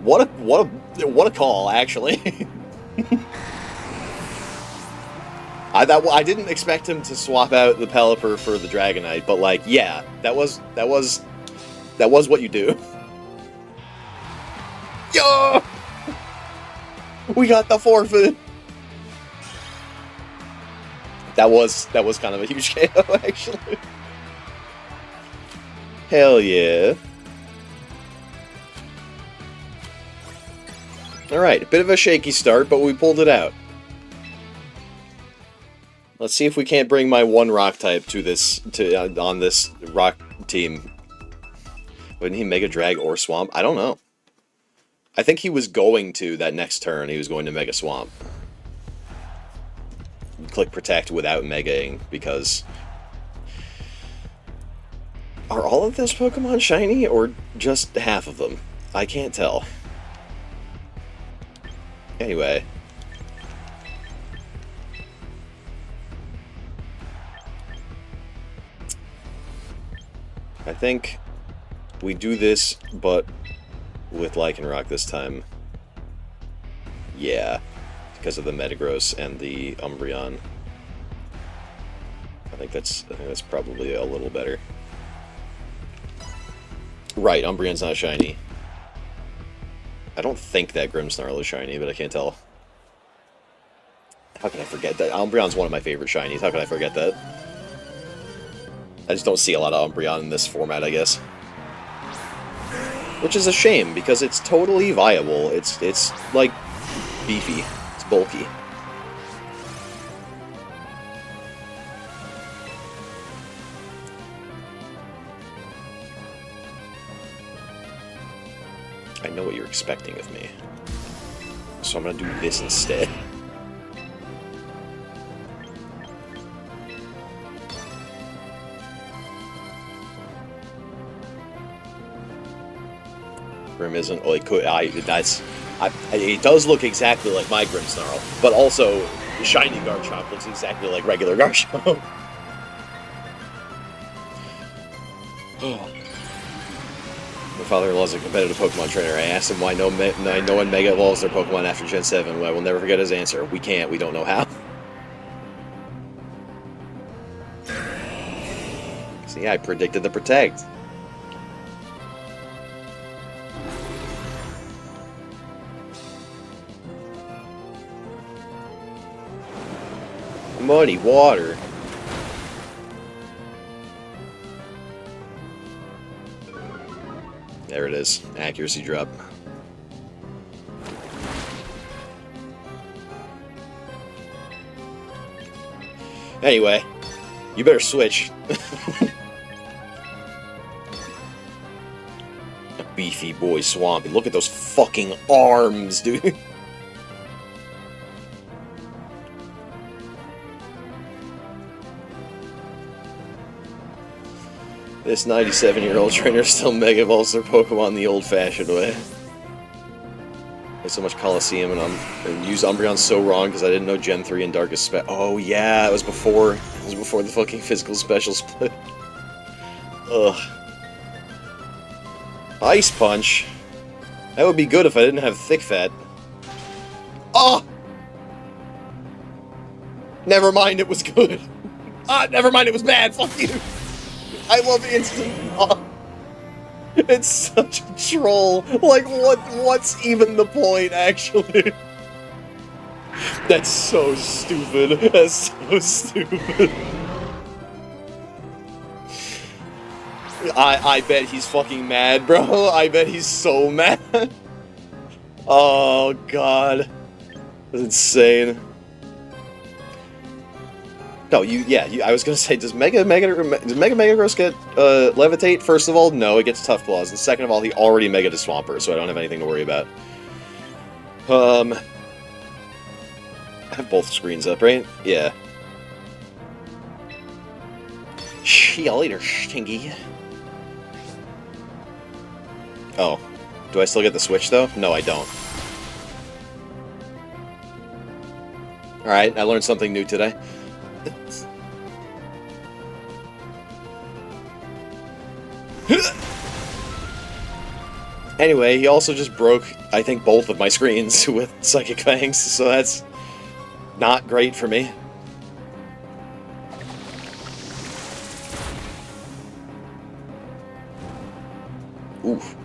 What a call, actually. I didn't expect him to swap out the Pelipper for the Dragonite, but like, yeah, that was what you do. Yo! We got the forfeit. That was kind of a huge KO, actually. Hell yeah. Alright, a bit of a shaky start, but we pulled it out. Let's see if we can't bring my one rock type on this rock team. Wouldn't he Mega Drag or Swamp? I don't know. I think he was going to that next turn. He was going to Mega Swamp. Click Protect without Megaing, because... Are all of those Pokemon shiny, or just half of them? I can't tell. Anyway. I think we do this, but with Lycanroc this time. Yeah, because of the Metagross and the Umbreon. I think that's probably a little better. Right, Umbreon's not shiny. I don't think that Grimmsnarl is shiny, but I can't tell. How can I forget that? Umbreon's one of my favorite shinies. How can I forget that? I just don't see a lot of Umbreon in this format, I guess. Which is a shame, because it's totally viable. It's like, beefy. It's bulky. I know what you're expecting of me. So I'm gonna do this instead. Grim isn't. Oh, it could. It does look exactly like my Grimmsnarl, but also shiny Garchomp looks exactly like regular Garchomp. My father-in-law's a competitive Pokemon trainer. I asked him why no one Mega Evolves their Pokemon after Gen 7. I will never forget his answer. We can't. We don't know how. See, I predicted the Protect. Muddy water. There it is. Accuracy drop. Anyway, you better switch. Beefy boy Swampy. Look at those fucking arms, dude. This 97-year-old trainer still Mega Evolves their Pokemon the old-fashioned way. There's so much Coliseum and use Umbreon so wrong because I didn't know Gen 3 and Darkest Spec. Oh yeah, it was before the fucking physical special split. Ugh. Ice Punch. That would be good if I didn't have Thick Fat. Oh! Never mind, it was good. Never mind, it was bad. Fuck you. I love instant. It's such a troll. Like, what's even the point, actually? That's so stupid. That's so stupid. I bet he's fucking mad, bro. I bet he's so mad. Oh, God. That's insane. No, I was gonna say, does Mega Gross get Levitate? First of all, no, it gets Tough Claws, and second of all, he already Mega to Swampert, so I don't have anything to worry about. I have both screens up, right? Yeah. See you later, Stinky. Oh, do I still get the switch though? No, I don't. All right, I learned something new today. Anyway, he also just broke, I think, both of my screens with Psychic Fangs, so that's not great for me. Oof.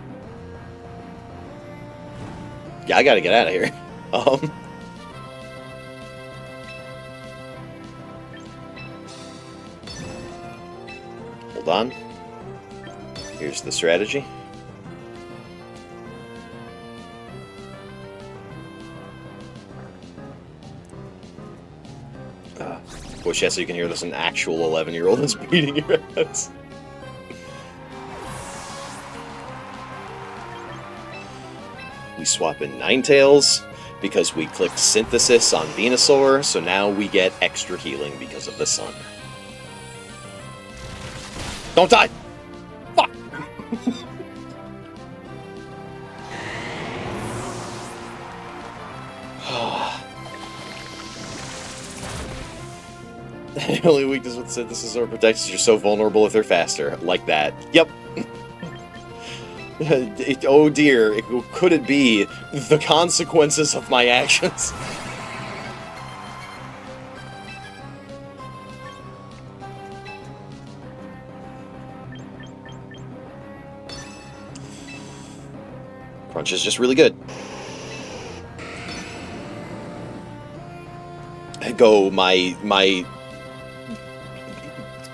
Yeah, I gotta get out of here. Hold on. Here's the strategy. Push yeah, so you can hear this an actual 11-year-old is beating your ass. We swap in Ninetales because we clicked Synthesis on Venusaur, so now we get extra healing because of the sun. Don't die! Fuck! The only weakness with Synthesis or Protect is you're so vulnerable if they're faster. Like that. Yep. Oh dear, could it be the consequences of my actions? Crunch is just really good. Go my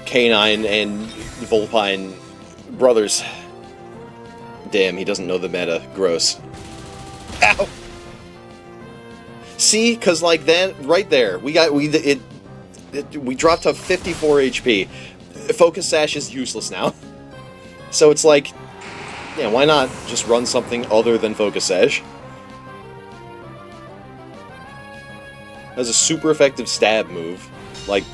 Canine and Volpine brothers. Damn, he doesn't know the meta. Gross. Ow! See, cause like that, right there, we dropped to 54 HP. Focus Sash is useless now. So it's like, yeah, why not just run something other than Focus Sash? That's a super effective stab move. Like,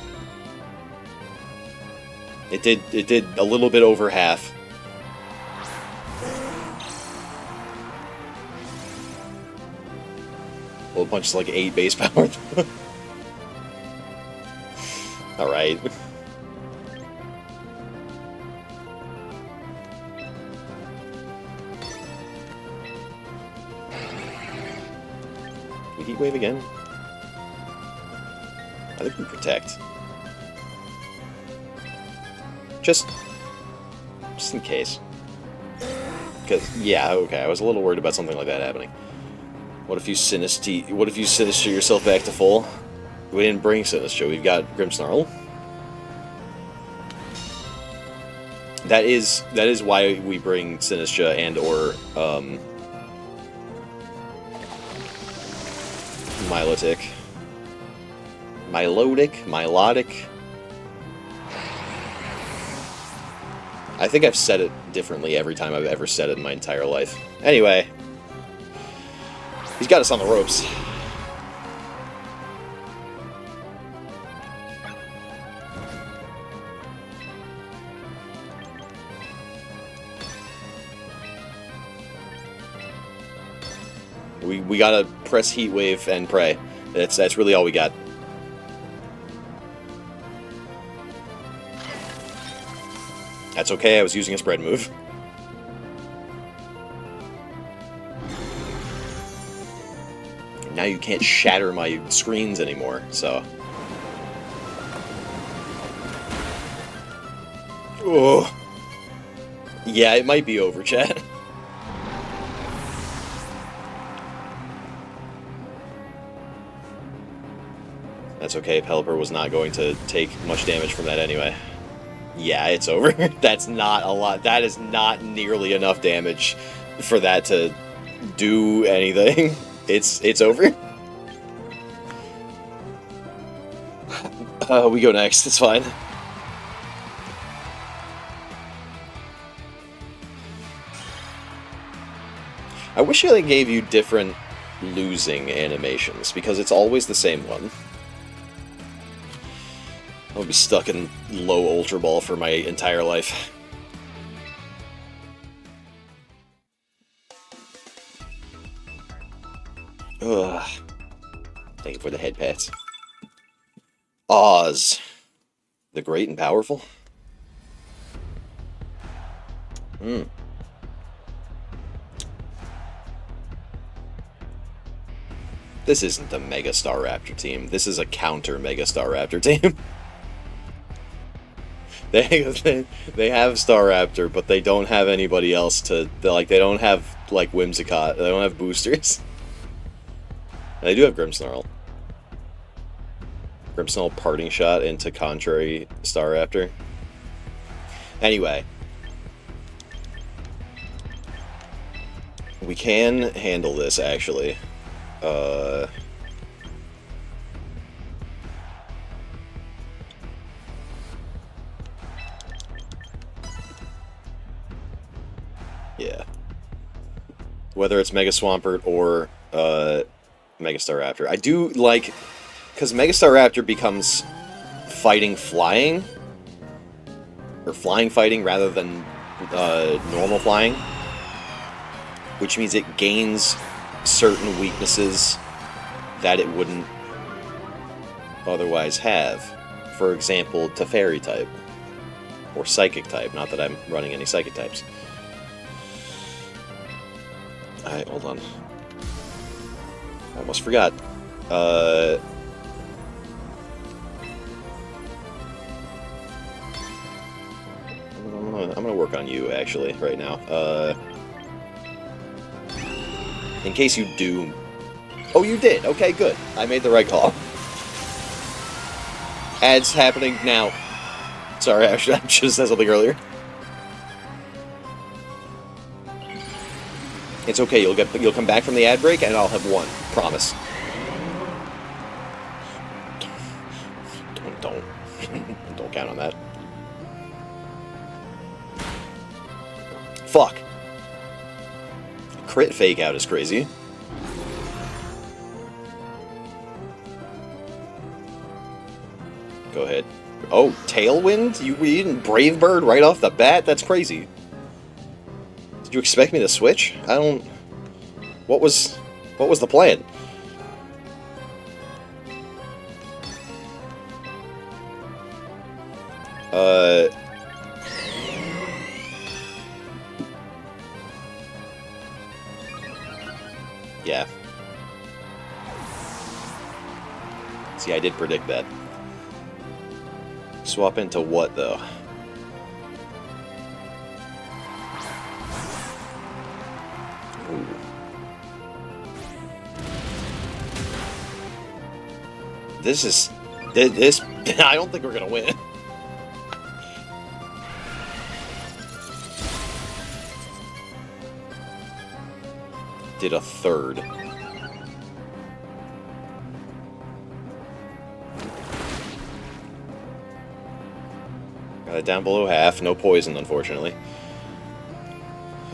it did a little bit over half. Well, punch is like 8 base power. Alright. We Heat Wave again? I think we Protect. Just in case. Because, yeah, okay, I was a little worried about something like that happening. What if you Sinister yourself back to full? We didn't bring Sinister, we've got Grimmsnarl. That is why we bring Sinistra and or Milotic. Milotic. I think I've said it differently every time I've ever said it in my entire life. Anyway, he's got us on the ropes. We gotta press Heat Wave and pray. That's really all we got. That's okay, I was using a spread move. Now you can't shatter my screens anymore, so... Oh. Yeah, it might be over, chat. That's okay, Pelipper was not going to take much damage from that anyway. Yeah, it's over. That's not a lot. That is not nearly enough damage for that to do anything. It's over. We go next. It's fine. I wish I gave you different losing animations, because it's always the same one. I'll be stuck in low Ultra Ball for my entire life. Ugh. Thank you for the head pats. Oz. The Great and Powerful? This isn't a Mega Staraptor team. This is a counter Mega Staraptor team. They have Staraptor, but they don't have anybody else to... Like, they don't have, like, Whimsicott. They don't have boosters. They do have Grimmsnarl. Grimmsnarl Parting Shot into Contrary Staraptor. Anyway. We can handle this, actually. Yeah. Whether it's Mega Swampert or Mega Staraptor. I do like... Because Mega Staraptor becomes fighting flying. Or flying fighting rather than normal flying. Which means it gains certain weaknesses that it wouldn't otherwise have. For example, Teferi type. Or Psychic type. Not that I'm running any Psychic types. Alright, hold on. I almost forgot. I'm gonna work on you, actually, right now. In case you do... Oh, you did! Okay, good. I made the right call. Ads happening now. Sorry, I should have said something earlier. It's okay, you'll come back from the ad break and I'll have won. Promise. Don't count on that. Fuck. Crit fake out is crazy. Go ahead. Oh, Tailwind? You didn't Brave Bird right off the bat? That's crazy. Did you expect me to switch? I don't... What was the plan? Yeah. See, I did predict that. Swap into what, though? Ooh. This... I don't think we're gonna win. Did a third. Got it down below half. No poison, unfortunately.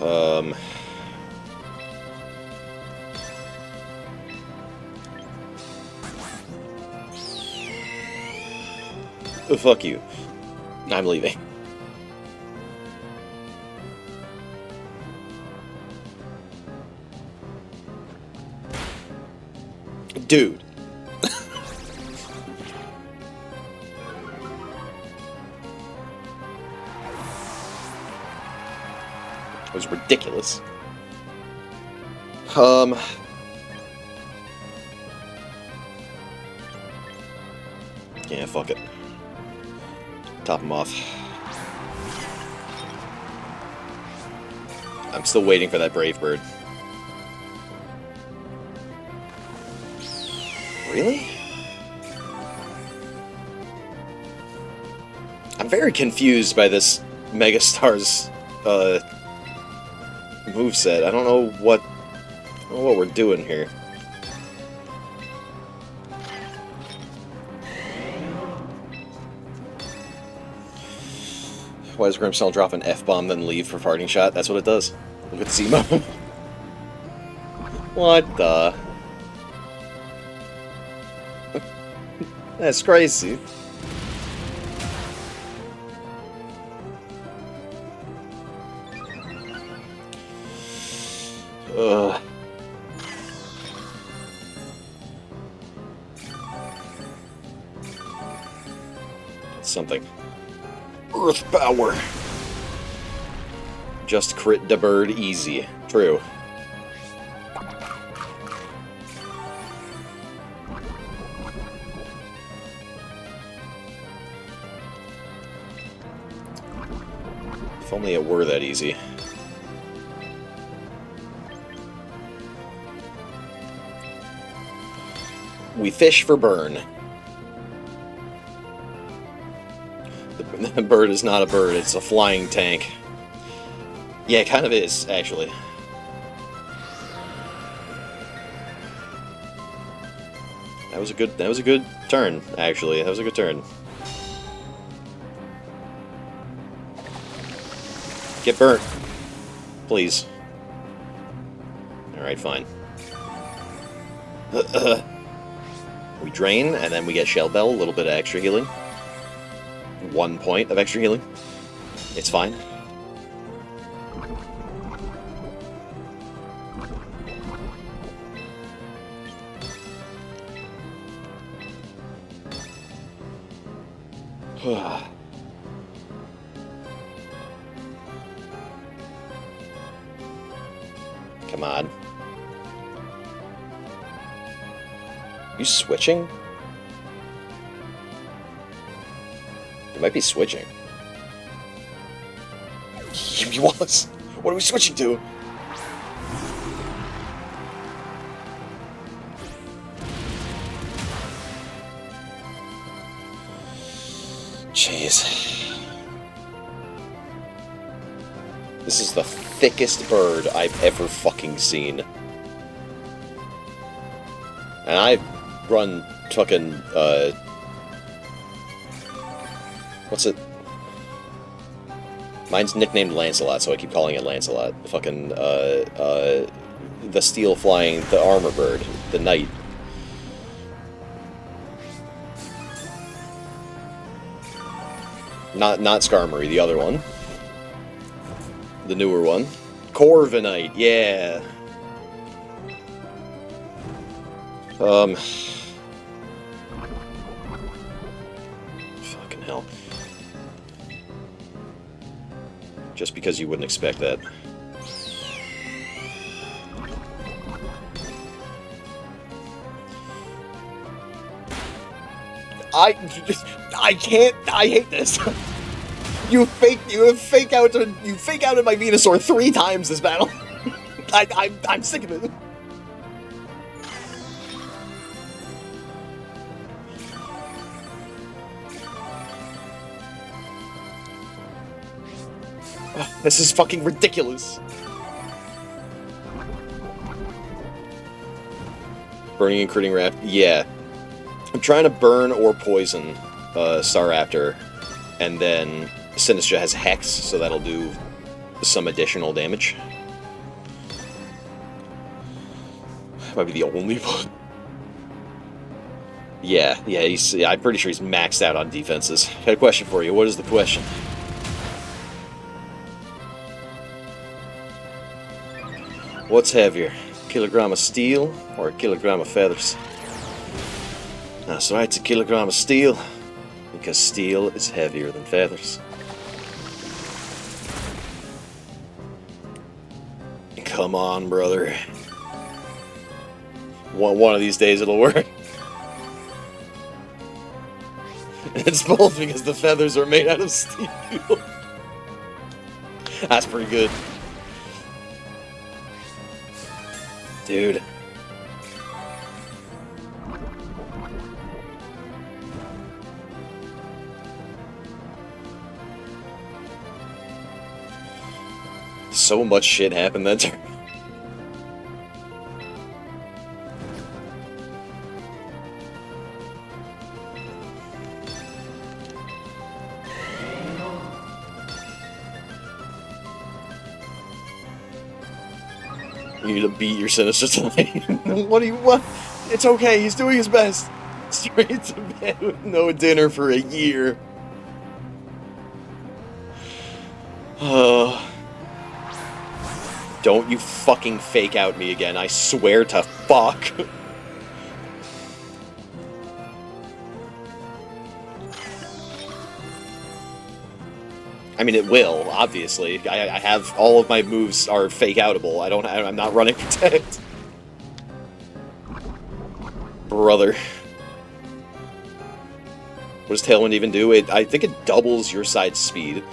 Oh, fuck you. I'm leaving. Dude. It was ridiculous. Yeah, fuck it. Top him off. I'm still waiting for that Brave Bird. Really? I'm very confused by this Megastar's moveset. I don't know what we're doing here. Why does Grimmsnarl drop an F-bomb then leave for Parting Shot? That's what it does. Look at Zemo. What the... That's crazy. Ugh. Something. Earth Power. Just crit the bird easy. True. only it were that easy. We fish for burn. The bird is not a bird, it's a flying tank. Yeah, it kind of is, actually. That was a good turn, actually. That was a good turn. Get burnt. Please. Alright, fine. We drain, and then we get Shell Bell, a little bit of extra healing. 1 point of extra healing. It's fine. Come on. You switching? You might be switching. Wallace, what are we switching to? Jeez. This is the thickest bird I've ever fucking seen. And I run fucking, what's it? Mine's nicknamed Lancelot, so I keep calling it Lancelot. Fucking, the steel flying, the armor bird, the knight. Not Skarmory, the other one. The newer one. Corviknight, yeah. Fucking hell. Just because you wouldn't expect that. I hate this. You fake out in my Venusaur 3 times this battle. I'm sick of it. This is fucking ridiculous. Burning and critting Raptor. Yeah. I'm trying to burn or poison Staraptor, and then Sinistcha has Hex, so that'll do some additional damage. Might be the only one. Yeah, I'm pretty sure he's maxed out on defenses. Got a question for you. What is the question? What's heavier, a kilogram of steel or a kilogram of feathers? That's right, it's a kilogram of steel, because steel is heavier than feathers. Come on, brother. One of these days it'll work. It's both because the feathers are made out of steel. That's pretty good. Dude. So much shit happened that turn. You need to beat your Sinistcha tonight. What? It's okay, he's doing his best. Straight to bed with no dinner for a year. Don't you fucking fake out me again, I swear to fuck. I mean, it will, obviously. I have all of my moves are fake outable. I'm not running Protect. Brother. What does Tailwind even do? I think it doubles your side's speed.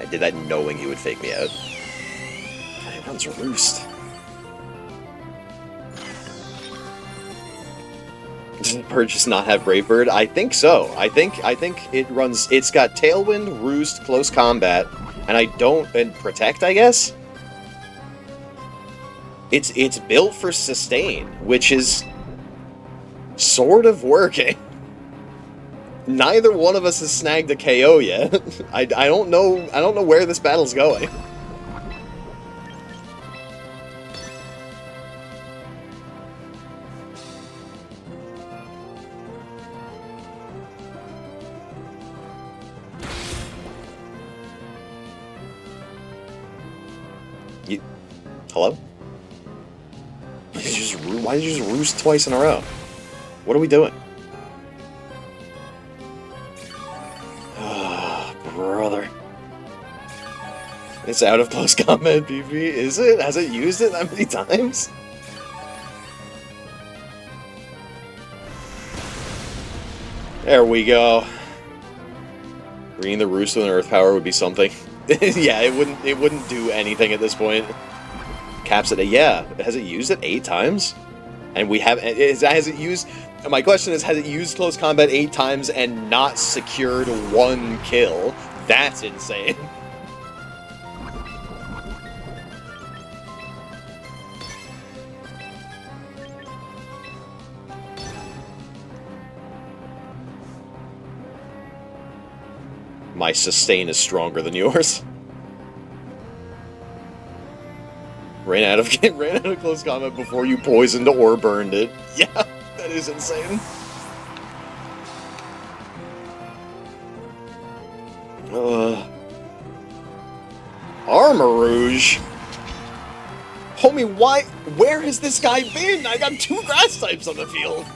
I did that knowing he would fake me out. God, he runs Roost. Does Purge not have Brave Bird? I think so. I think it runs. It's got Tailwind, Roost, Close Combat, and Protect, I guess. It's built for Sustain, which is sort of working. Neither one of us has snagged a KO yet. I don't know where this battle's going. Hello? Why did you just roost twice in a row? What are we doing? Ah, brother. It's out of close combat PV, is it? Has it used it that many times? There we go. Bringing the Roost with an Earth Power would be something. Yeah, it wouldn't do anything at this point. Caps it. Yeah, has it used it 8 times? And we have. Has it used? My question is, has it used close combat 8 times and not secured 1 kill? That's insane. My sustain is stronger than yours. Ran out of close combat before you poisoned or burned it. Yeah, that is insane. Armarouge? Homie, why? Where has this guy been? I got 2 grass types on the field.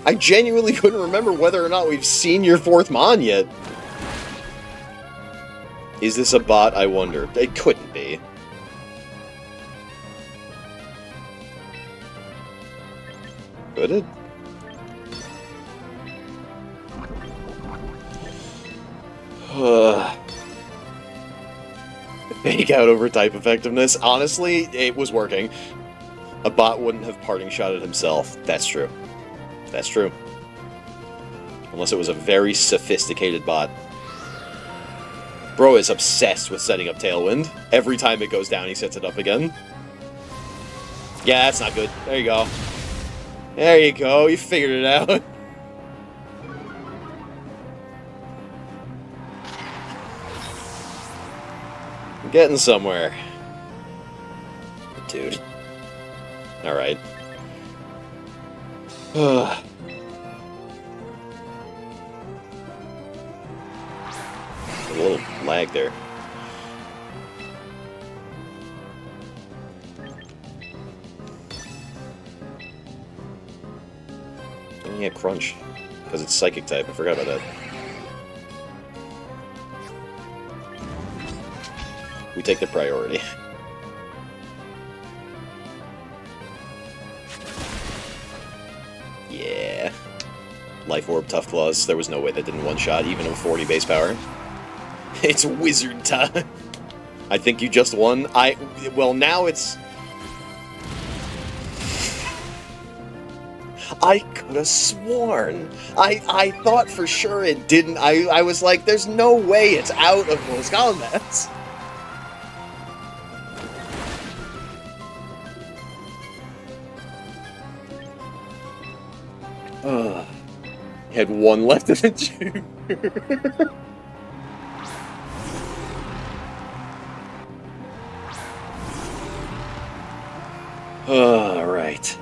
I genuinely couldn't remember whether or not we've seen your 4th Mon yet. Is this a bot, I wonder? It couldn't be. Could it? Fake out over type effectiveness. Honestly, it was working. A bot wouldn't have parting shotted himself. That's true. That's true. Unless it was a very sophisticated bot. Bro is obsessed with setting up Tailwind. Every time it goes down, he sets it up again. Yeah, that's not good. There you go. There you go. You figured it out. I'm getting somewhere. Dude. Alright. A little lag there. Oh, yeah, Crunch. Because it's Psychic type. I forgot about that. We take the priority. Yeah. Life Orb, Tough Claws. There was no way that didn't one-shot, even with 40 base power. It's wizard time. I think you just won. Well, now it's... I could have sworn. I thought for sure it didn't. I was like, there's no way it's out of close combats. He had 1 left in the tube. Alright.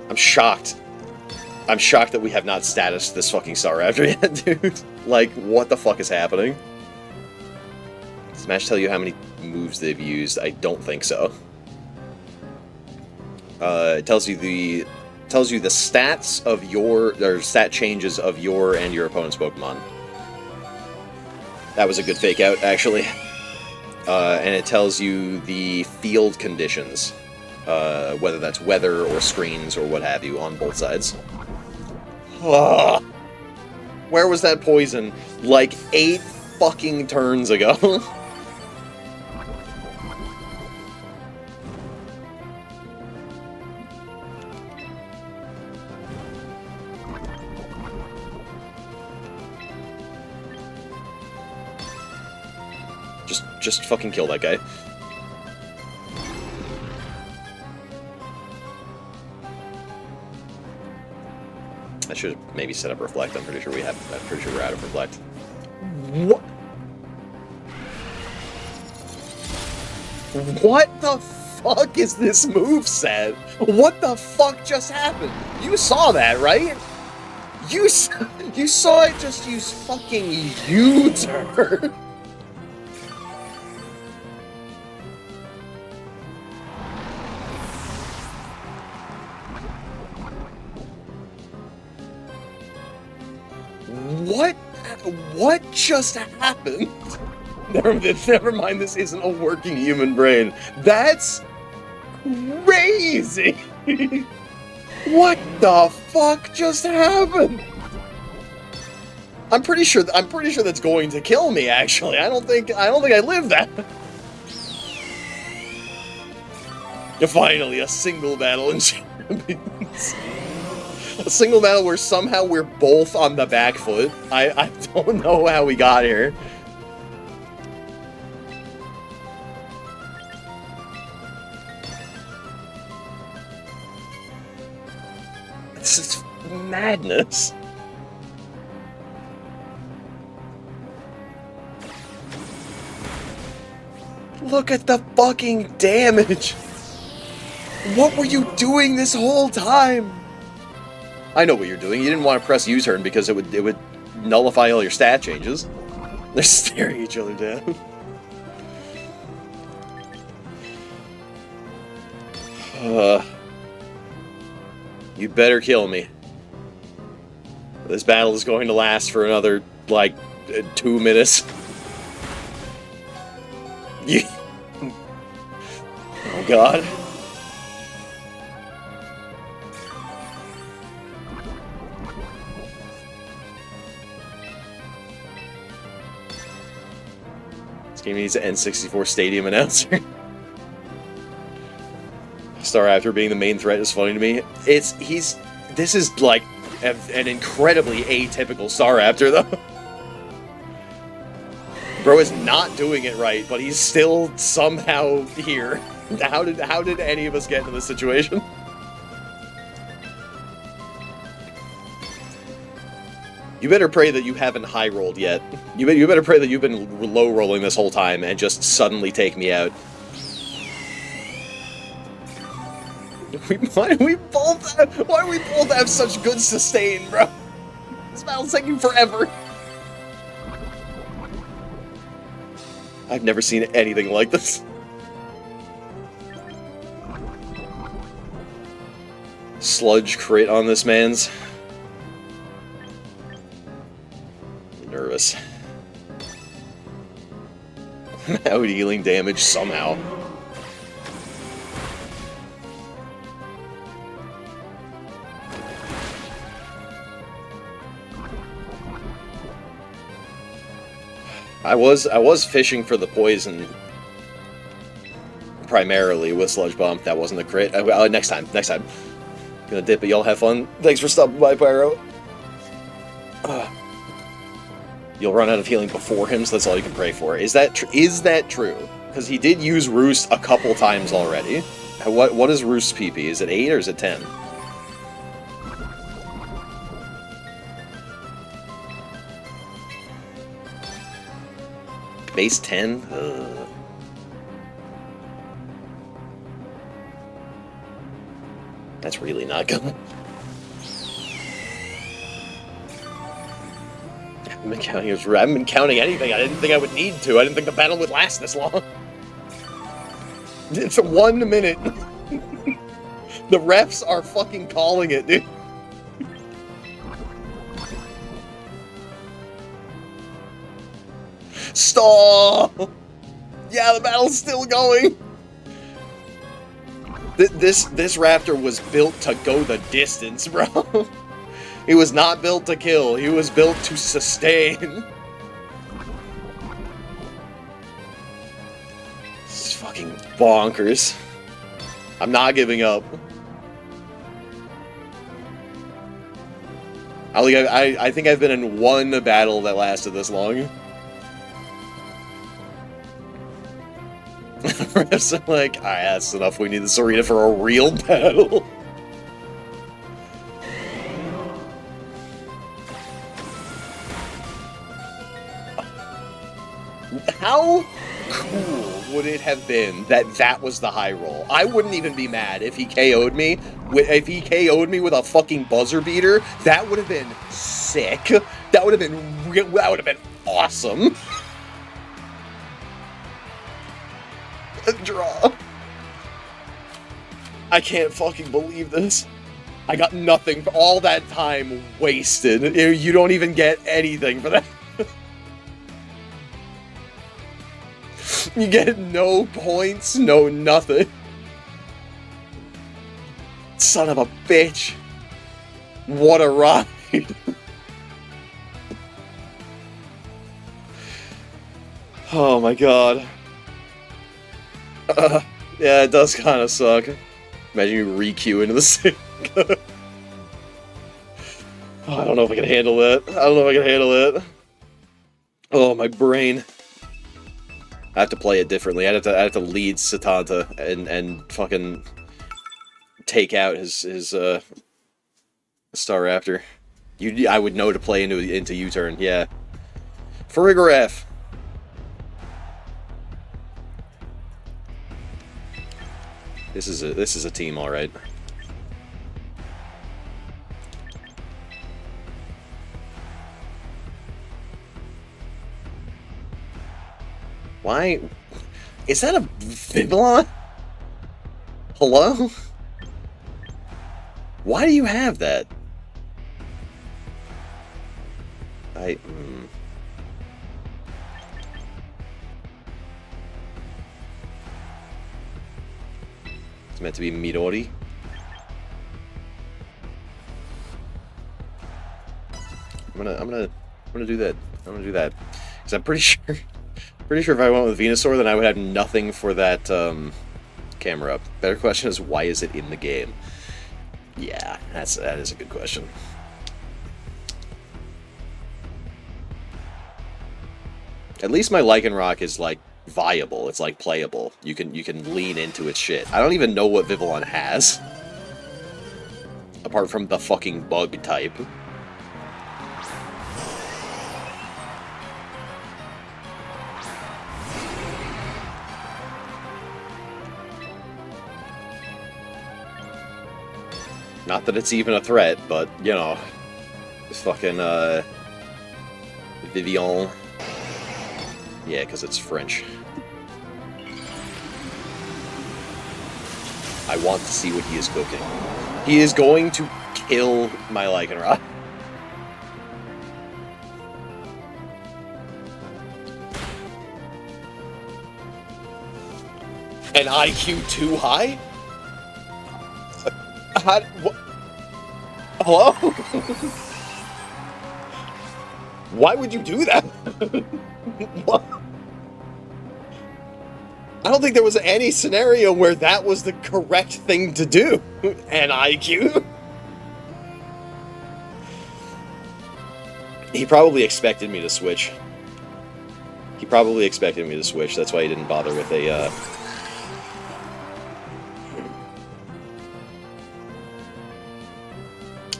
I'm shocked. I'm shocked that we have not statused this fucking Staraptor yet, dude. Like, what the fuck is happening? Does Smash tell you how many moves they've used? I don't think so. It tells you the stats of or stat changes of your and your opponent's Pokemon. That was a good fake out, actually. And it tells you the field conditions whether that's weather or screens or what have you on both sides. Ugh. Where was that poison? Like 8 fucking turns ago. Just fucking kill that guy. I should have maybe set up Reflect. I'm pretty sure we're out of Reflect. What? What the fuck is this moveset? What the fuck just happened? You saw that, right? You saw it just use fucking U-turn. What just happened? Never mind, this isn't a working human brain. That's crazy! What the fuck just happened? I'm pretty sure that's going to kill me, actually. I don't think I live that. Finally, a single battle in Champions. A single battle where somehow we're both on the back foot. I don't know how we got here. This is madness. Look at the fucking damage. What were you doing this whole time? I know what you're doing. You didn't want to press U-turn because it would nullify all your stat changes. They're staring each other down. You better kill me. This battle is going to last for another, like, 2 minutes. Oh god. This game needs an N64 Stadium announcer. Staraptor being the main threat is funny to me. This is like an incredibly atypical Staraptor though. Bro is not doing it right, but he's still somehow here. How did any of us get into this situation? You better pray that you haven't high rolled yet. You better pray that you've been low rolling this whole time and just suddenly take me out. Why do we both have such good sustain, bro? This battle's taking forever. I've never seen anything like this. Sludge crit on this man's. Nervous. Out healing damage somehow. I was fishing for the poison primarily with Sludge Bomb. That wasn't a crit. Next time. Gonna dip it. Y'all have fun. Thanks for stopping by, Pyro. You'll run out of healing before him, so that's all you can pray for. Is that true? Because he did use Roost a couple times already. What is Roost's PP? Is it 8 or is it 10? Base 10? That's really not good. I haven't been counting anything. I didn't think I would need to. I didn't think the battle would last this long. It's 1 minute. The refs are fucking calling it, dude. Stop! Yeah, the battle's still going. This raptor was built to go the distance, bro. He was not built to kill. He was built to sustain. This is fucking bonkers. I'm not giving up. I think I've been in one battle that lasted this long. Refs are like, alright, that's enough. We need this arena for a real battle. How cool would it have been that was the high roll? I wouldn't even be mad if he KO'd me. If he KO'd me with a fucking buzzer beater, that would have been sick. That would have been awesome. A draw. I can't fucking believe this. I got nothing for all that time wasted. You don't even get anything for that. You get no points, no nothing. Son of a bitch. What a ride. Oh my god. Yeah, it does kind of suck. Imagine you re-queue into the sink. Oh, I don't know if I can handle it. I don't know if I can handle it. Oh, my brain. I have to play it differently. I have to lead Satanta and fucking take out his Staraptor. I would know to play into U-turn. Yeah. Farigiraf. This is a team, all right. Why? Is that a Vivillon? Hello? Why do you have that? It's meant to be Midori. I'm gonna do that. I'm gonna do that. Because I'm pretty sure if I went with Venusaur, then I would have nothing for that camera up. Better question is, why is it in the game? Yeah, that is a good question. At least my Lycanroc is like viable. It's like playable. You can lean into its shit. I don't even know what Vivillon has, apart from the fucking bug type. Not that it's even a threat, but, you know, it's fucking, Vivillon. Yeah, because it's French. I want to see what he is cooking. He is going to kill my Lycanroc. An IQ too high? Hello? Why would you do that? What? I don't think there was any scenario where that was the correct thing to do. An IQ? He probably expected me to switch. That's why he didn't bother with a,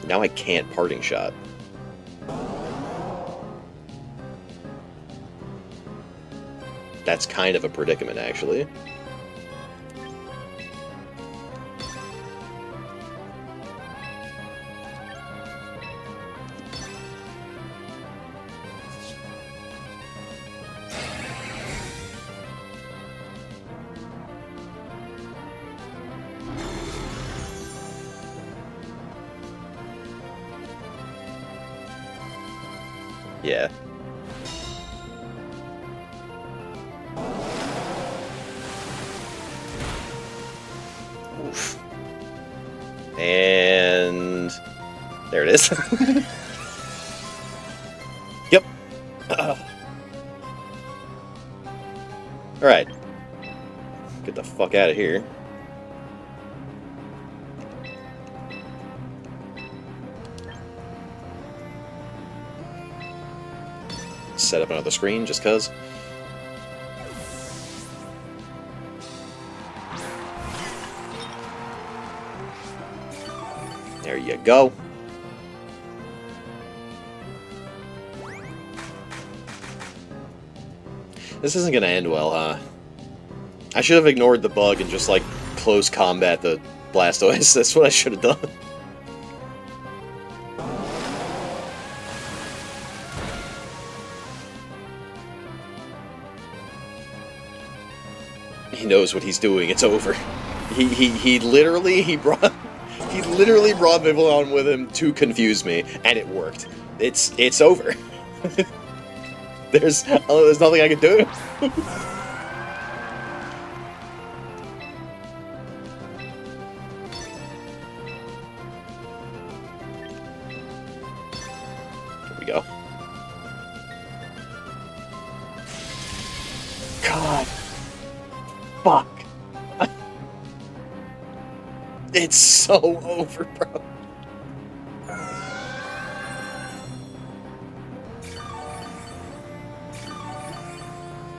Now I can't Parting Shot. That's kind of a predicament, actually. Yeah. Oof. And there it is. Yep. Alright. Get the fuck out of here. Set up another screen just cuz. There you go. This isn't gonna end well, huh? I should have ignored the bug and just, like, close combat the Blastoise. That's what I should have done. He knows what he's doing. It's over. He literally brought Vivillon with him to confuse me, and it worked. It's over. There's nothing I can do. Here we go. God. Fuck. It's so over, bro.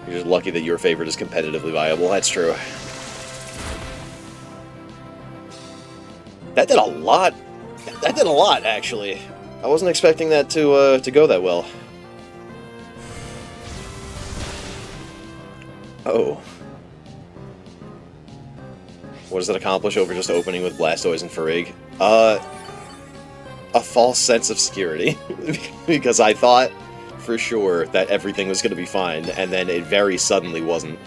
You're just lucky that your favorite is competitively viable. That's true. That did a lot. That did a lot, actually. I wasn't expecting that to go that well. Oh. What does it accomplish over just opening with Blastoise and Farig? A false sense of security. Because I thought for sure that everything was going to be fine, and then it very suddenly wasn't.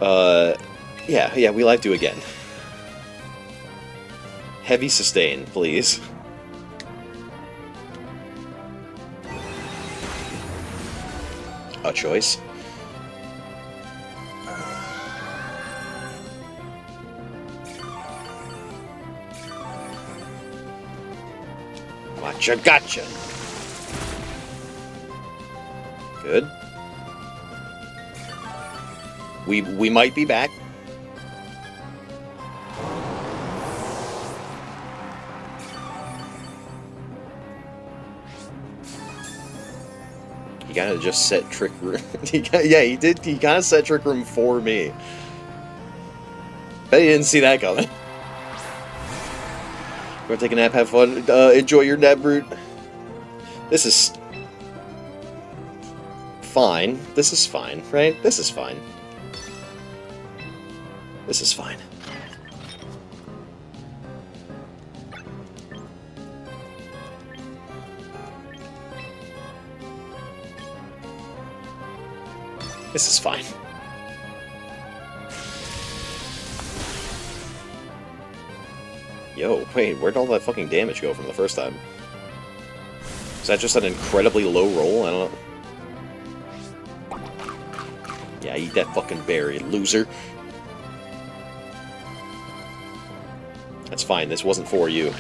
Yeah, we like to again. Heavy sustain, please. A choice. Gotcha. Good. We might be back. He kind of just set Trick Room. Yeah, he did. He kind of set Trick Room for me. Bet he didn't see that coming. Go take a nap, have fun, enjoy your nap, Brute. This is fine. This is fine, right? This is fine. This is fine. This is fine. Yo, wait, where'd all that fucking damage go from the first time? Is that just an incredibly low roll? I don't know. Yeah, eat that fucking berry, loser. That's fine, this wasn't for you.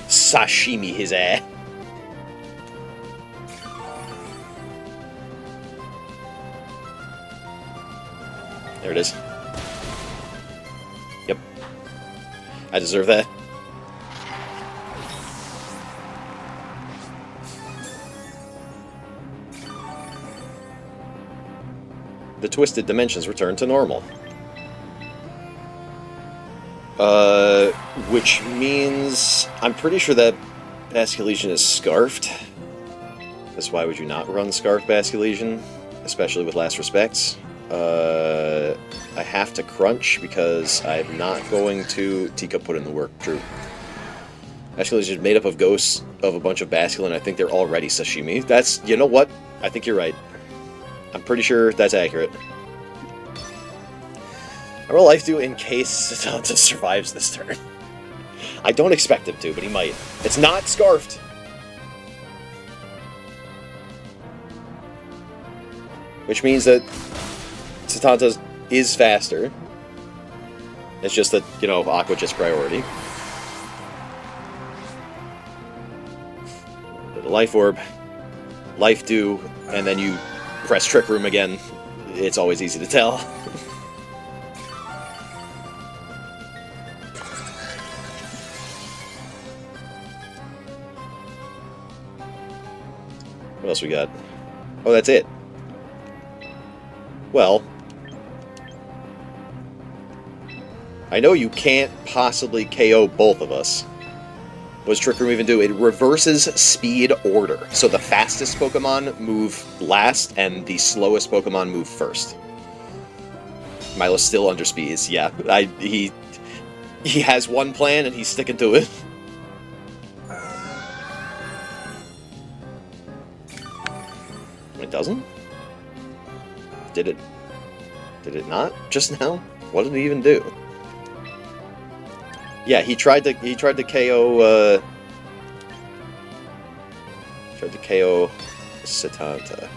Sashimi his ass. There it is. Yep. I deserve that. The twisted dimensions return to normal. Which means I'm pretty sure that Basculegion is scarfed. That's why would you not run Scarf Basculegion, especially with Last Respects? I have to crunch because I'm not going to... Tika put in the work, true. Basculegion is made up of ghosts of a bunch of Basculin. I think they're already sashimi. That's... You know what? I think you're right. I'm pretty sure that's accurate. I will life do in case Setanta survives this turn. I don't expect him to, but he might. It's not scarfed! Which means that Setanta is faster. It's just that, you know, Aqua just priority. Bit of Life Orb, Life Dew, and then you press Trick Room again. It's always easy to tell. What else we got? Oh, that's it. Well, I know you can't possibly KO both of us. What does Trick Room even do? It reverses speed order. So the fastest Pokemon move last, and the slowest Pokemon move first. Milo's still under speeds. Yeah, he has one plan, and he's sticking to it. It doesn't? Did it not just now? What did it even do? Yeah, he tried to KO Setanta.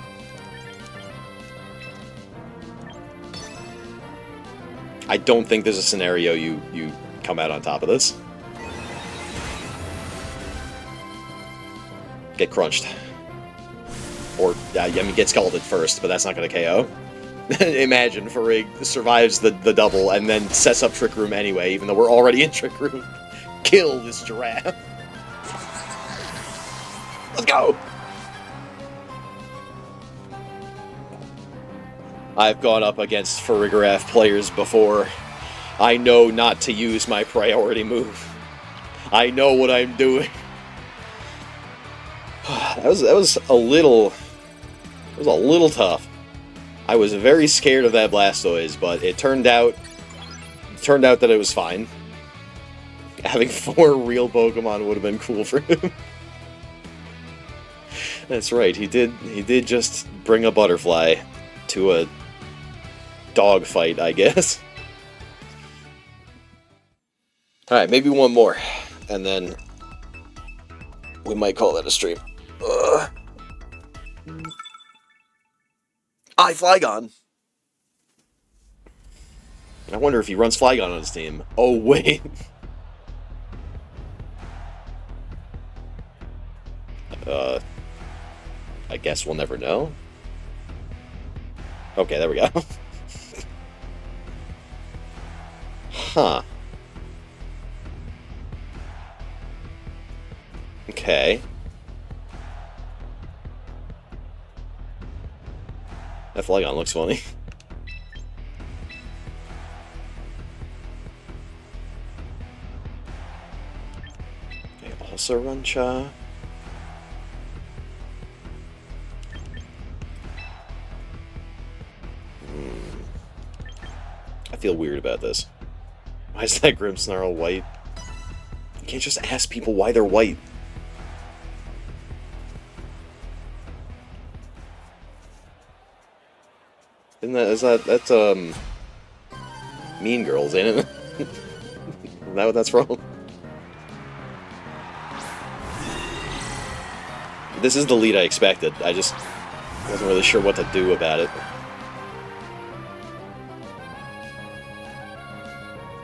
I don't think there's a scenario you come out on top of this. Get crunched. Or, I mean, get scalded first, but that's not going to KO. Imagine Farig survives the double and then sets up Trick Room anyway, even though we're already in Trick Room. Kill this giraffe. Let's go! I've gone up against Farigiraf players before. I know not to use my priority move. I know what I'm doing. That was a little tough. I was very scared of that Blastoise, but it turned out that it was fine. Having 4 real Pokemon would have been cool for him. That's right, he did just bring a butterfly to a dog fight, I guess. Alright, maybe one more, and then we might call that a stream. Flygon! I wonder if he runs Flygon on his team. Oh, wait. I guess we'll never know. Okay, there we go. Huh. Okay. That Flygon looks funny. Okay, also run Cha. I feel weird about this. Why is that Grimmsnarl white? You can't just ask people why they're white. That's Mean Girls, ain't it? Is that what that's from? This is the lead I expected. I just wasn't really sure what to do about it.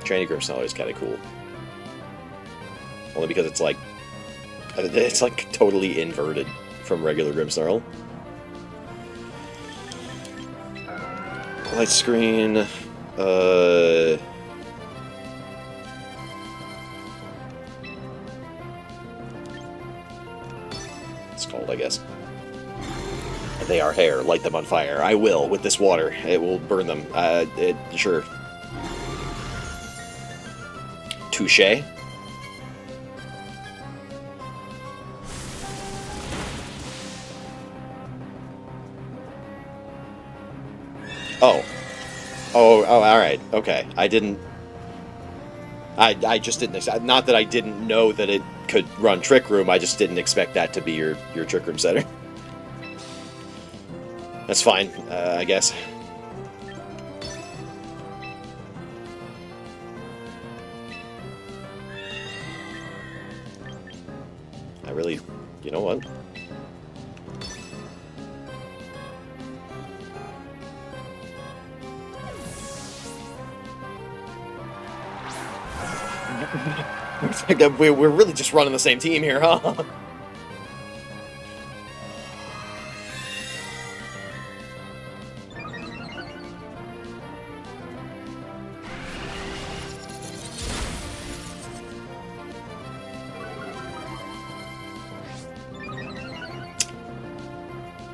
Trainy Grimmsnarl is kind of cool. Only because it's like totally inverted from regular Grimmsnarl. Light screen, it's cold, I guess. They are hair. Light them on fire. I will, with this water. It will burn them. Sure. Touché. Oh, alright, okay. I just didn't expect, not that I didn't know that it could run Trick Room, I just didn't expect that to be your Trick Room setter. That's fine, I guess. I really, you know what? We're really just running the same team here, huh?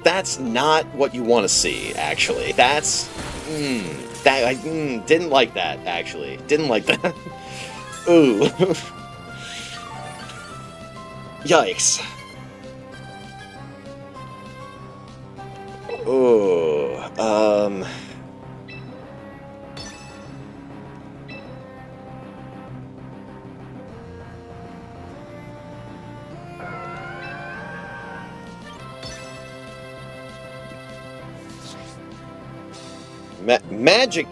That's not what you want to see, actually. That's... that I didn't like that, actually. Didn't like that. Ooh. Yikes. Ooh. Magic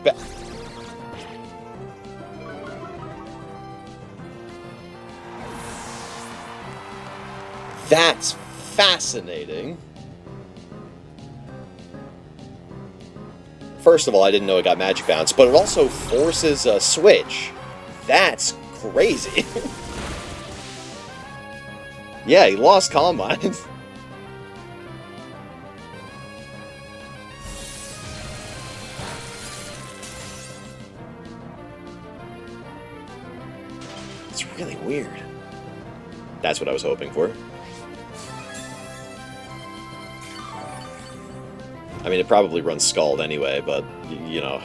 That's fascinating. First of all, I didn't know it got Magic Bounce, but it also forces a switch. That's crazy. Yeah, he lost Combine. It's really weird. That's what I was hoping for. I mean, it probably runs Scald anyway, but, you know...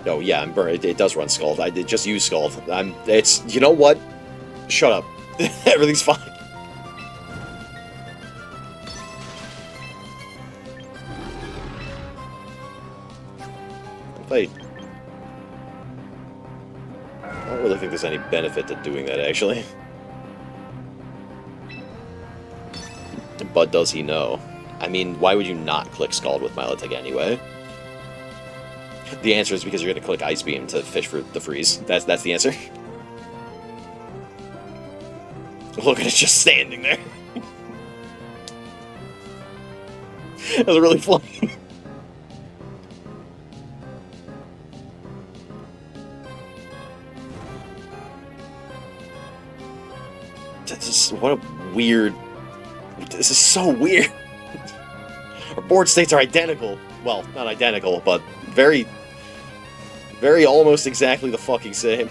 Oh, yeah, I'm burned. It does run Scald. I did just use Scald. It's... You know what? Shut up. Everything's fine. I don't really think there's any benefit to doing that, actually. But does he know? I mean, why would you not click Scald with Milotic anyway? The answer is because you're going to click Ice Beam to fish for the freeze. That's the answer. Look at it just standing there. That was really funny. What a weird... This is so weird. Our board states are identical. Well, not identical, but very almost exactly the fucking same.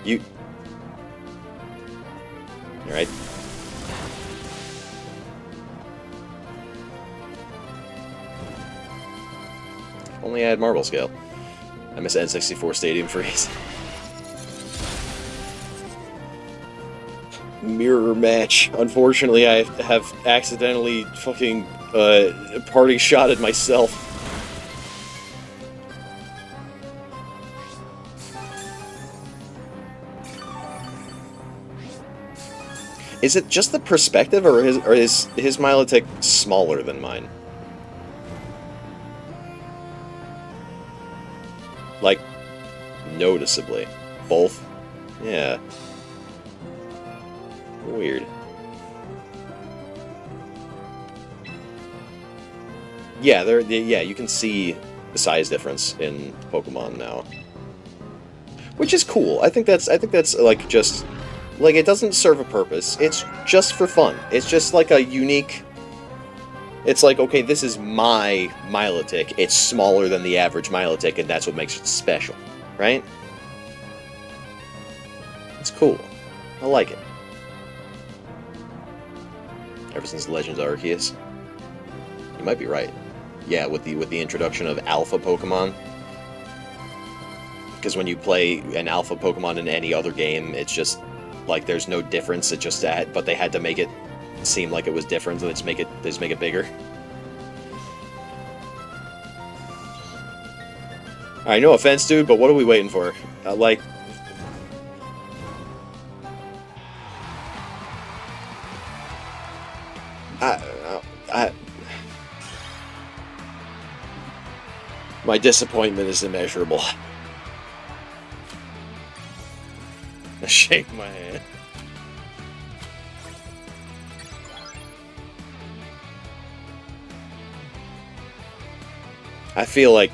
You... Alright. Only I had Marble Scale. I miss N64 Stadium Freeze. Mirror match. Unfortunately, I have accidentally fucking party shotted myself. Is it just the perspective, or is his Milotic smaller than mine? Like, noticeably. Both? Yeah. Weird. Yeah, yeah, you can see the size difference in Pokemon now, which is cool. I think that's like just like it doesn't serve a purpose. It's just for fun. It's just like a unique. It's like, okay, this is my Milotic. It's smaller than the average Milotic, and that's what makes it special, right? It's cool. I like it. Ever since Legends of Arceus. You might be right. Yeah, with the introduction of Alpha Pokemon. Because when you play an Alpha Pokemon in any other game, it's just like there's no difference. It just that, but they had to make it seem like it was different, so they just make it bigger. Alright, no offense, dude, but what are we waiting for? Like. My disappointment is immeasurable. I shake my hand. I feel like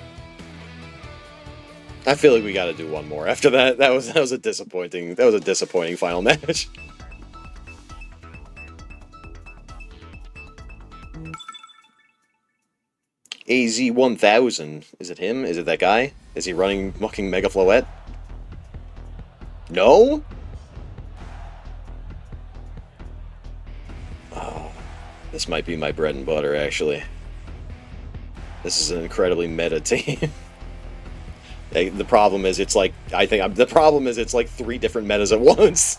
I feel like we got to do one more after that. That was a disappointing final match. AZ1000. Is it him? Is it that guy? Is he running fucking Mega Floette? No? Oh, this might be my bread and butter, actually. This is an incredibly meta team. The problem is it's like, the problem is it's like 3 different metas at once.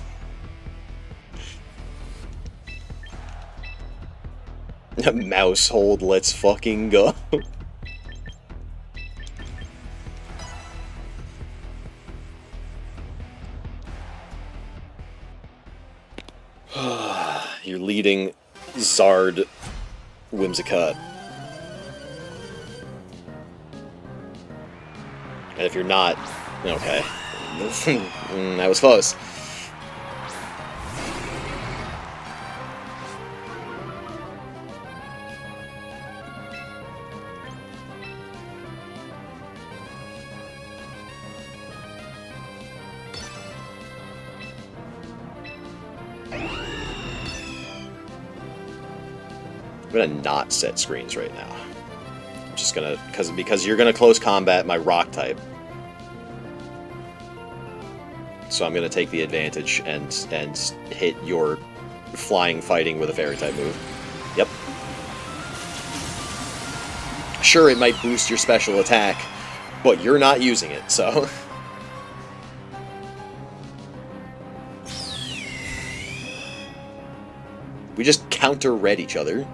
Mouse hold, let's fucking go. You're leading Zard Whimsicott. And if you're not, okay. That was close. I'm gonna not set screens right now. I'm just gonna, because you're gonna close combat my rock type. So I'm gonna take the advantage and hit your flying fighting with a fairy type move. Yep. Sure, it might boost your special attack, but you're not using it, so. We just counter-read each other.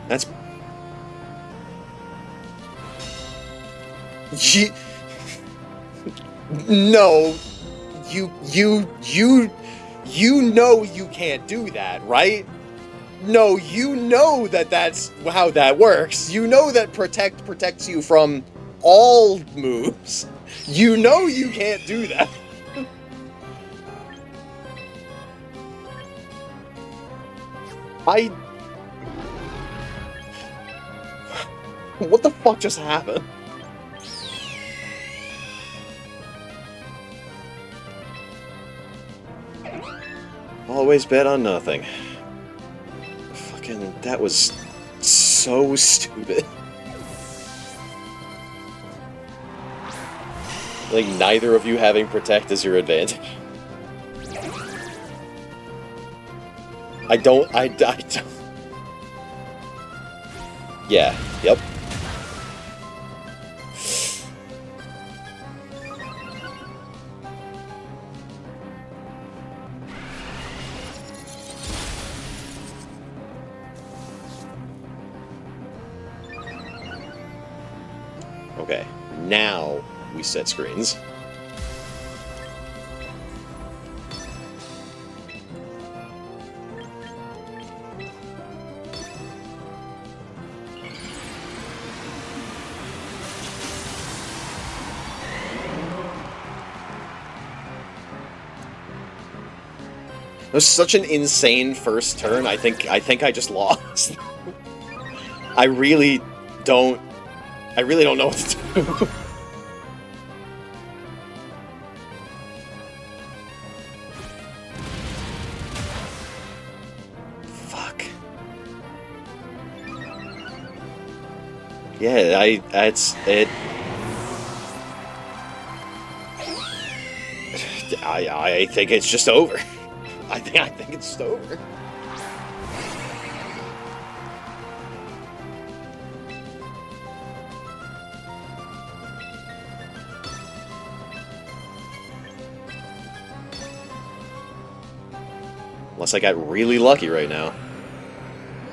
That's... No, you know you can't do that, right? No, you know that's how that works. You know that Protect protects you from all moves. You know you can't do that. What the fuck just happened? Always bet on nothing. Fucking, that was so stupid. Like, neither of you having Protect is your advantage. I don't... Yeah, yep. Okay, now we set screens. It was such an insane first turn. I think I just lost. I really don't know what to do. Fuck. Yeah, I think it's just over. I think it's just over. Unless I got really lucky right now.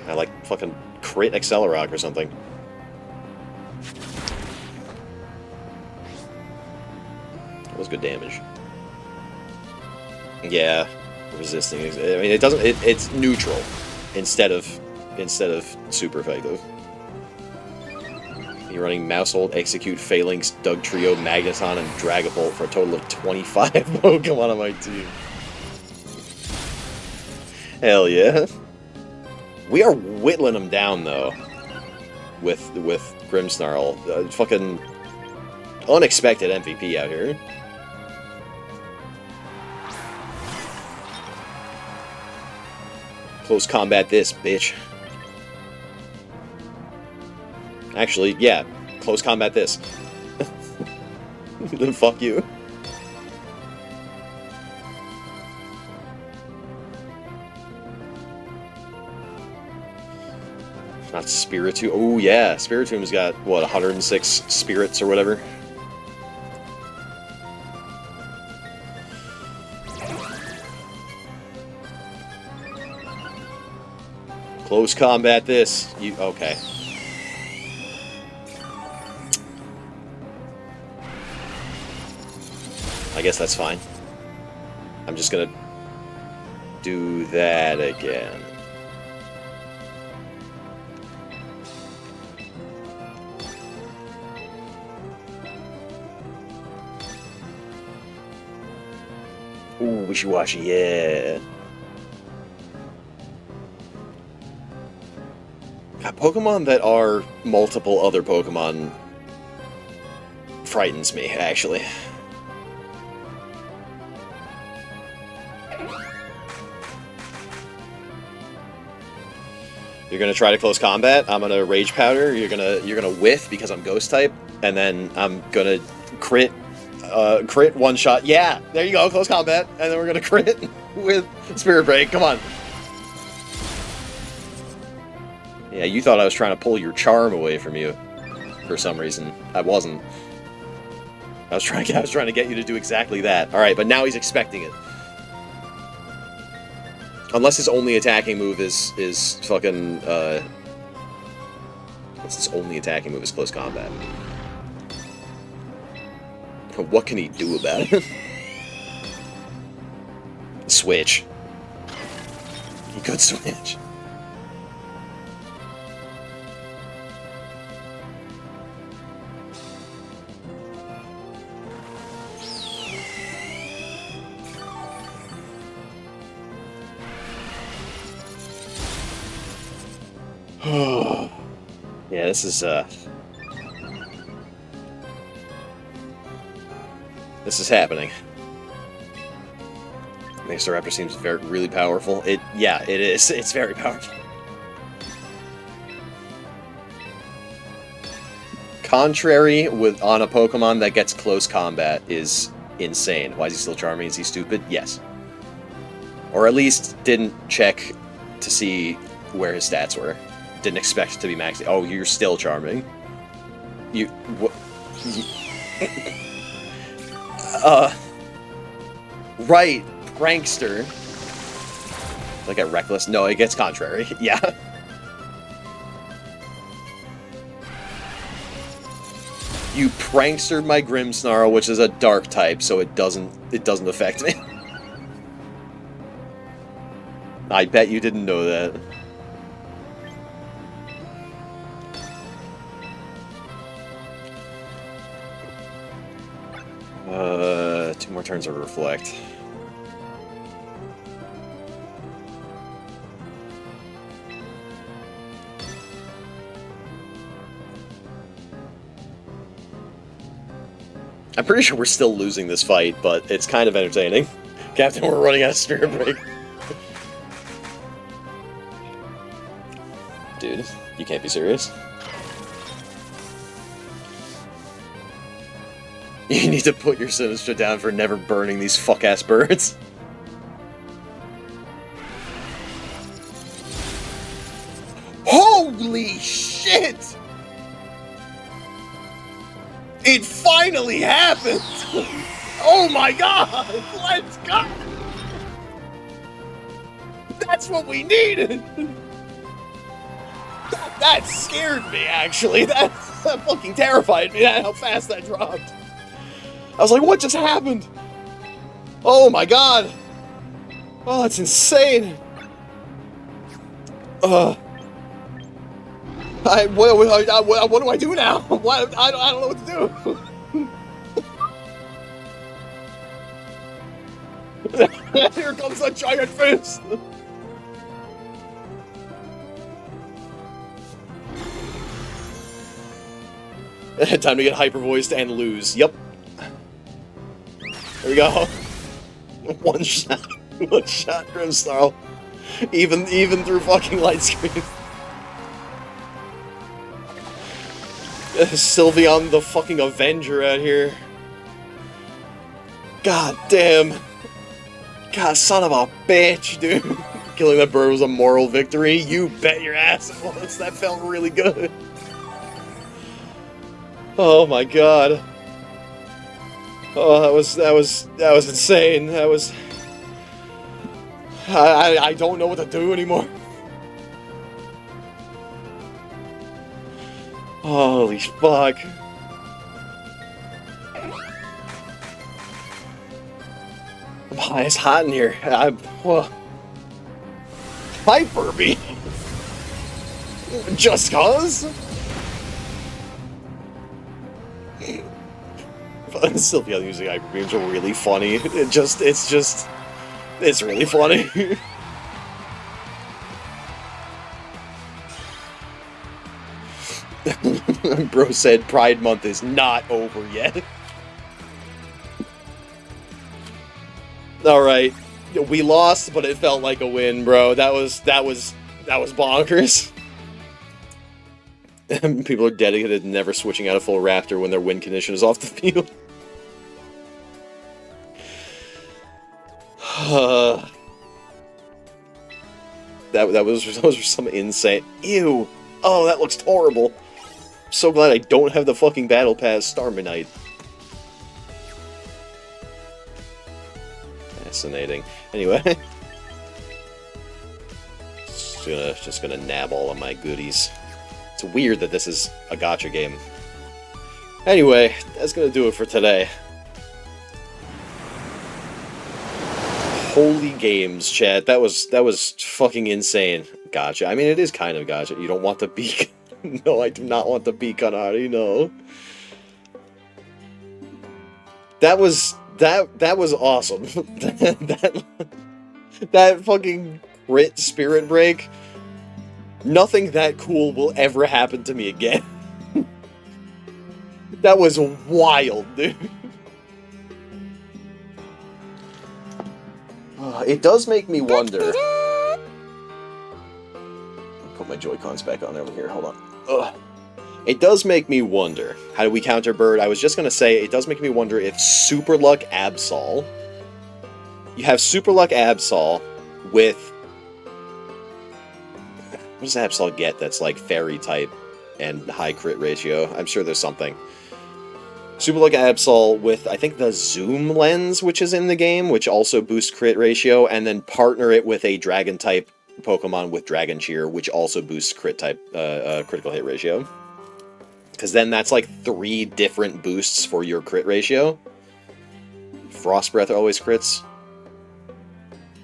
I like fucking crit Accelerock or something. That was good damage. Yeah, resisting. I mean, it doesn't. It's neutral instead of super effective. You're running Mousehold, Execute, Phalanx, Dugtrio, Magneton, and Dragapult for a total of 25 Pokemon on my team. Hell yeah. We are whittling them down, though, with Grimmsnarl. Fucking unexpected MVP out here. Close combat this, bitch. Actually, yeah. Close combat this. Then fuck you. Not Spiritomb. Oh, yeah. Spiritomb's got, what, 106 spirits or whatever? Close combat this. You okay. I guess that's fine. I'm just gonna do that again. Ooh, wishy-washy, yeah. God, Pokemon that are multiple other Pokemon frightens me, actually. You're gonna try to close combat. I'm gonna Rage Powder. You're gonna whiff because I'm Ghost type, and then I'm gonna crit one shot. Yeah, there you go, close combat, and then we're gonna crit with Spirit Break. Come on. Yeah, you thought I was trying to pull your charm away from you for some reason. I wasn't. I was trying to get you to do exactly that. All right, but now he's expecting it. Unless his only attacking move is fucking, unless his only attacking move is close combat. What can he do about it? Switch. He could switch. Yeah, this is happening. Staraptor seems really powerful. Yeah, it is. It's very powerful. Contrary on a Pokemon that gets close combat is insane. Why is he still charming? Is he stupid? Yes. Or at least didn't check to see where his stats were. Didn't expect to be maxed. Oh, you're still charming. Right, prankster. Like a reckless. No, it gets contrary. Yeah. You prankstered my Grimmsnarl, which is a dark type, so it doesn't affect me. I bet you didn't know that. Two more turns of Reflect. I'm pretty sure we're still losing this fight, but it's kind of entertaining. Captain, we're running out of Spirit Break. Dude, you can't be serious. You need to put your Sinistcha down for never burning these fuck-ass birds. Holy shit! It finally happened! Oh my god! Let's go! That's what we needed! That scared me, actually. That fucking terrified me, how fast that dropped. I was like, what just happened? Oh my god! Oh, that's insane! What do I do now? I don't know what to do! Here comes a giant fist! Time to get hyper voiced and lose. Yep. There we go. One shot. One shot, Grimmsnarl. Even through fucking light screen. Sylveon the fucking Avenger out here. God damn. God, son of a bitch, dude. Killing that bird was a moral victory. You bet your ass it was. That felt really good. Oh my god. Oh, that was insane. That was... I don't know what to do anymore. Holy fuck. It's hot in here. Hyper Beam? Just cause? Sylveon using Hyper Beams are really funny. It's really funny. Bro said Pride Month is not over yet. Alright. We lost, but it felt like a win, bro. That was bonkers. People are dedicated to never switching out a full Raptor when their win condition is off the field. Those were some insane... Ew! Oh, that looks horrible. I'm so glad I don't have the fucking Battle Pass Starmanite. Fascinating. Anyway. Just gonna nab all of my goodies. It's weird that this is a gacha game. Anyway, that's gonna do it for today. Holy games, chat. That was fucking insane. Gacha. I mean, it is kind of gacha. You don't want the beak. No, I do not want the beak on Ari, no. That was awesome. that fucking crit Spirit Break. Nothing that cool will ever happen to me again. That was wild, dude. It does make me wonder. Put my Joy-Cons back on over here. Hold on. Ugh. It does make me wonder. How do we counter Bird? I was just gonna say, it does make me wonder if Super Luck Absol... You have Super Luck Absol with... What does Absol get that's like Fairy type and high crit ratio? I'm sure there's something. Super Luck Absol with, I think, the Zoom Lens, which is in the game, which also boosts crit ratio, and then partner it with a Dragon type Pokemon with Dragon Cheer, which also boosts critical hit ratio. Because then that's like 3 different boosts for your crit ratio. Frost Breath always crits.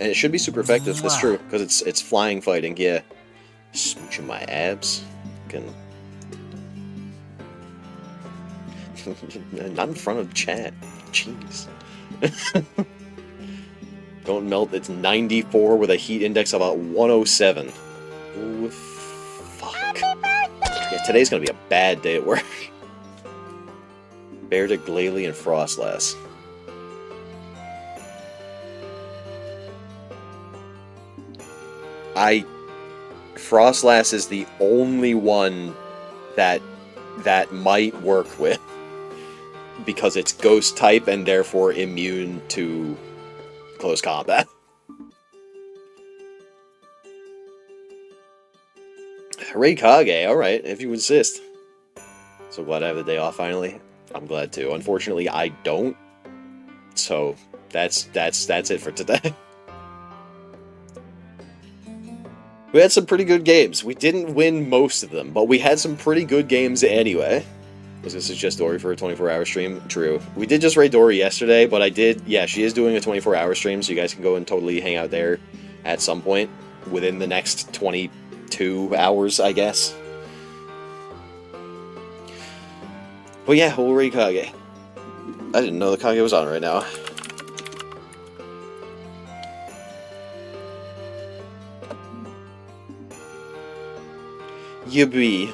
And it should be super effective, that's true, because it's flying fighting, yeah. Smooching my abs. Not in front of chat. Jeez. Don't melt, it's 94 with a heat index of about 107. Ooh, fuck. Yeah, today's gonna be a bad day at work. Bear to Glalie and Frostlass. Frostlass is the only one that might work with. Because it's ghost type and therefore immune to close combat. Raikage, alright, if you insist. So glad I have the day off finally. I'm glad too. Unfortunately, I don't. So that's it for today. We had some pretty good games. We didn't win most of them, but we had some pretty good games anyway. Was this just Dory for a 24-hour stream? True. We did just raid Dory yesterday, but yeah, she is doing a 24-hour stream, so you guys can go and totally hang out there at some point within the next 22 hours, I guess. But yeah, we'll raid Kage. I didn't know the Kage was on right now. Yippee.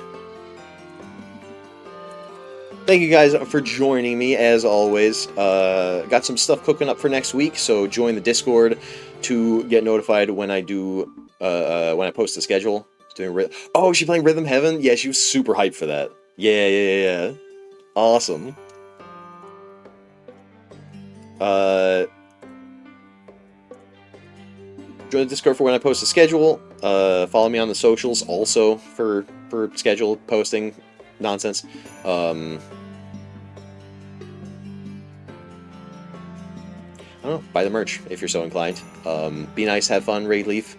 Thank you guys for joining me, as always. Got some stuff cooking up for next week, so join the Discord to get notified when I do, when I post the schedule. Oh, is she playing Rhythm Heaven? Yeah, she was super hyped for that. Yeah. Awesome. Join the Discord for when I post the schedule. Follow me on the socials also for schedule posting nonsense. I don't know, buy the merch if you're so inclined. Be nice, have fun, raid Leaf.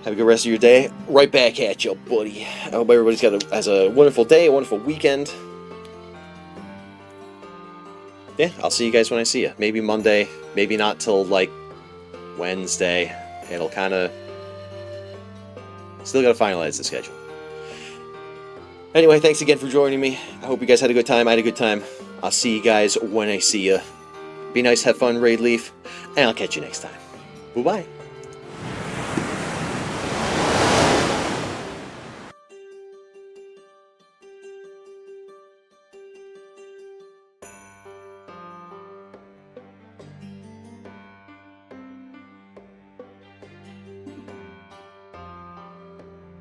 Have a good rest of your day. Right back at you, buddy. I hope everybody's has a wonderful day, a wonderful weekend. Yeah, I'll see you guys when I see you. Maybe Monday, maybe not till like Wednesday. It'll kind of... Still gotta finalize the schedule. Anyway, thanks again for joining me. I hope you guys had a good time. I had a good time. I'll see you guys when I see you. Be nice, have fun, raid Leaf, and I'll catch you next time. Bye-bye.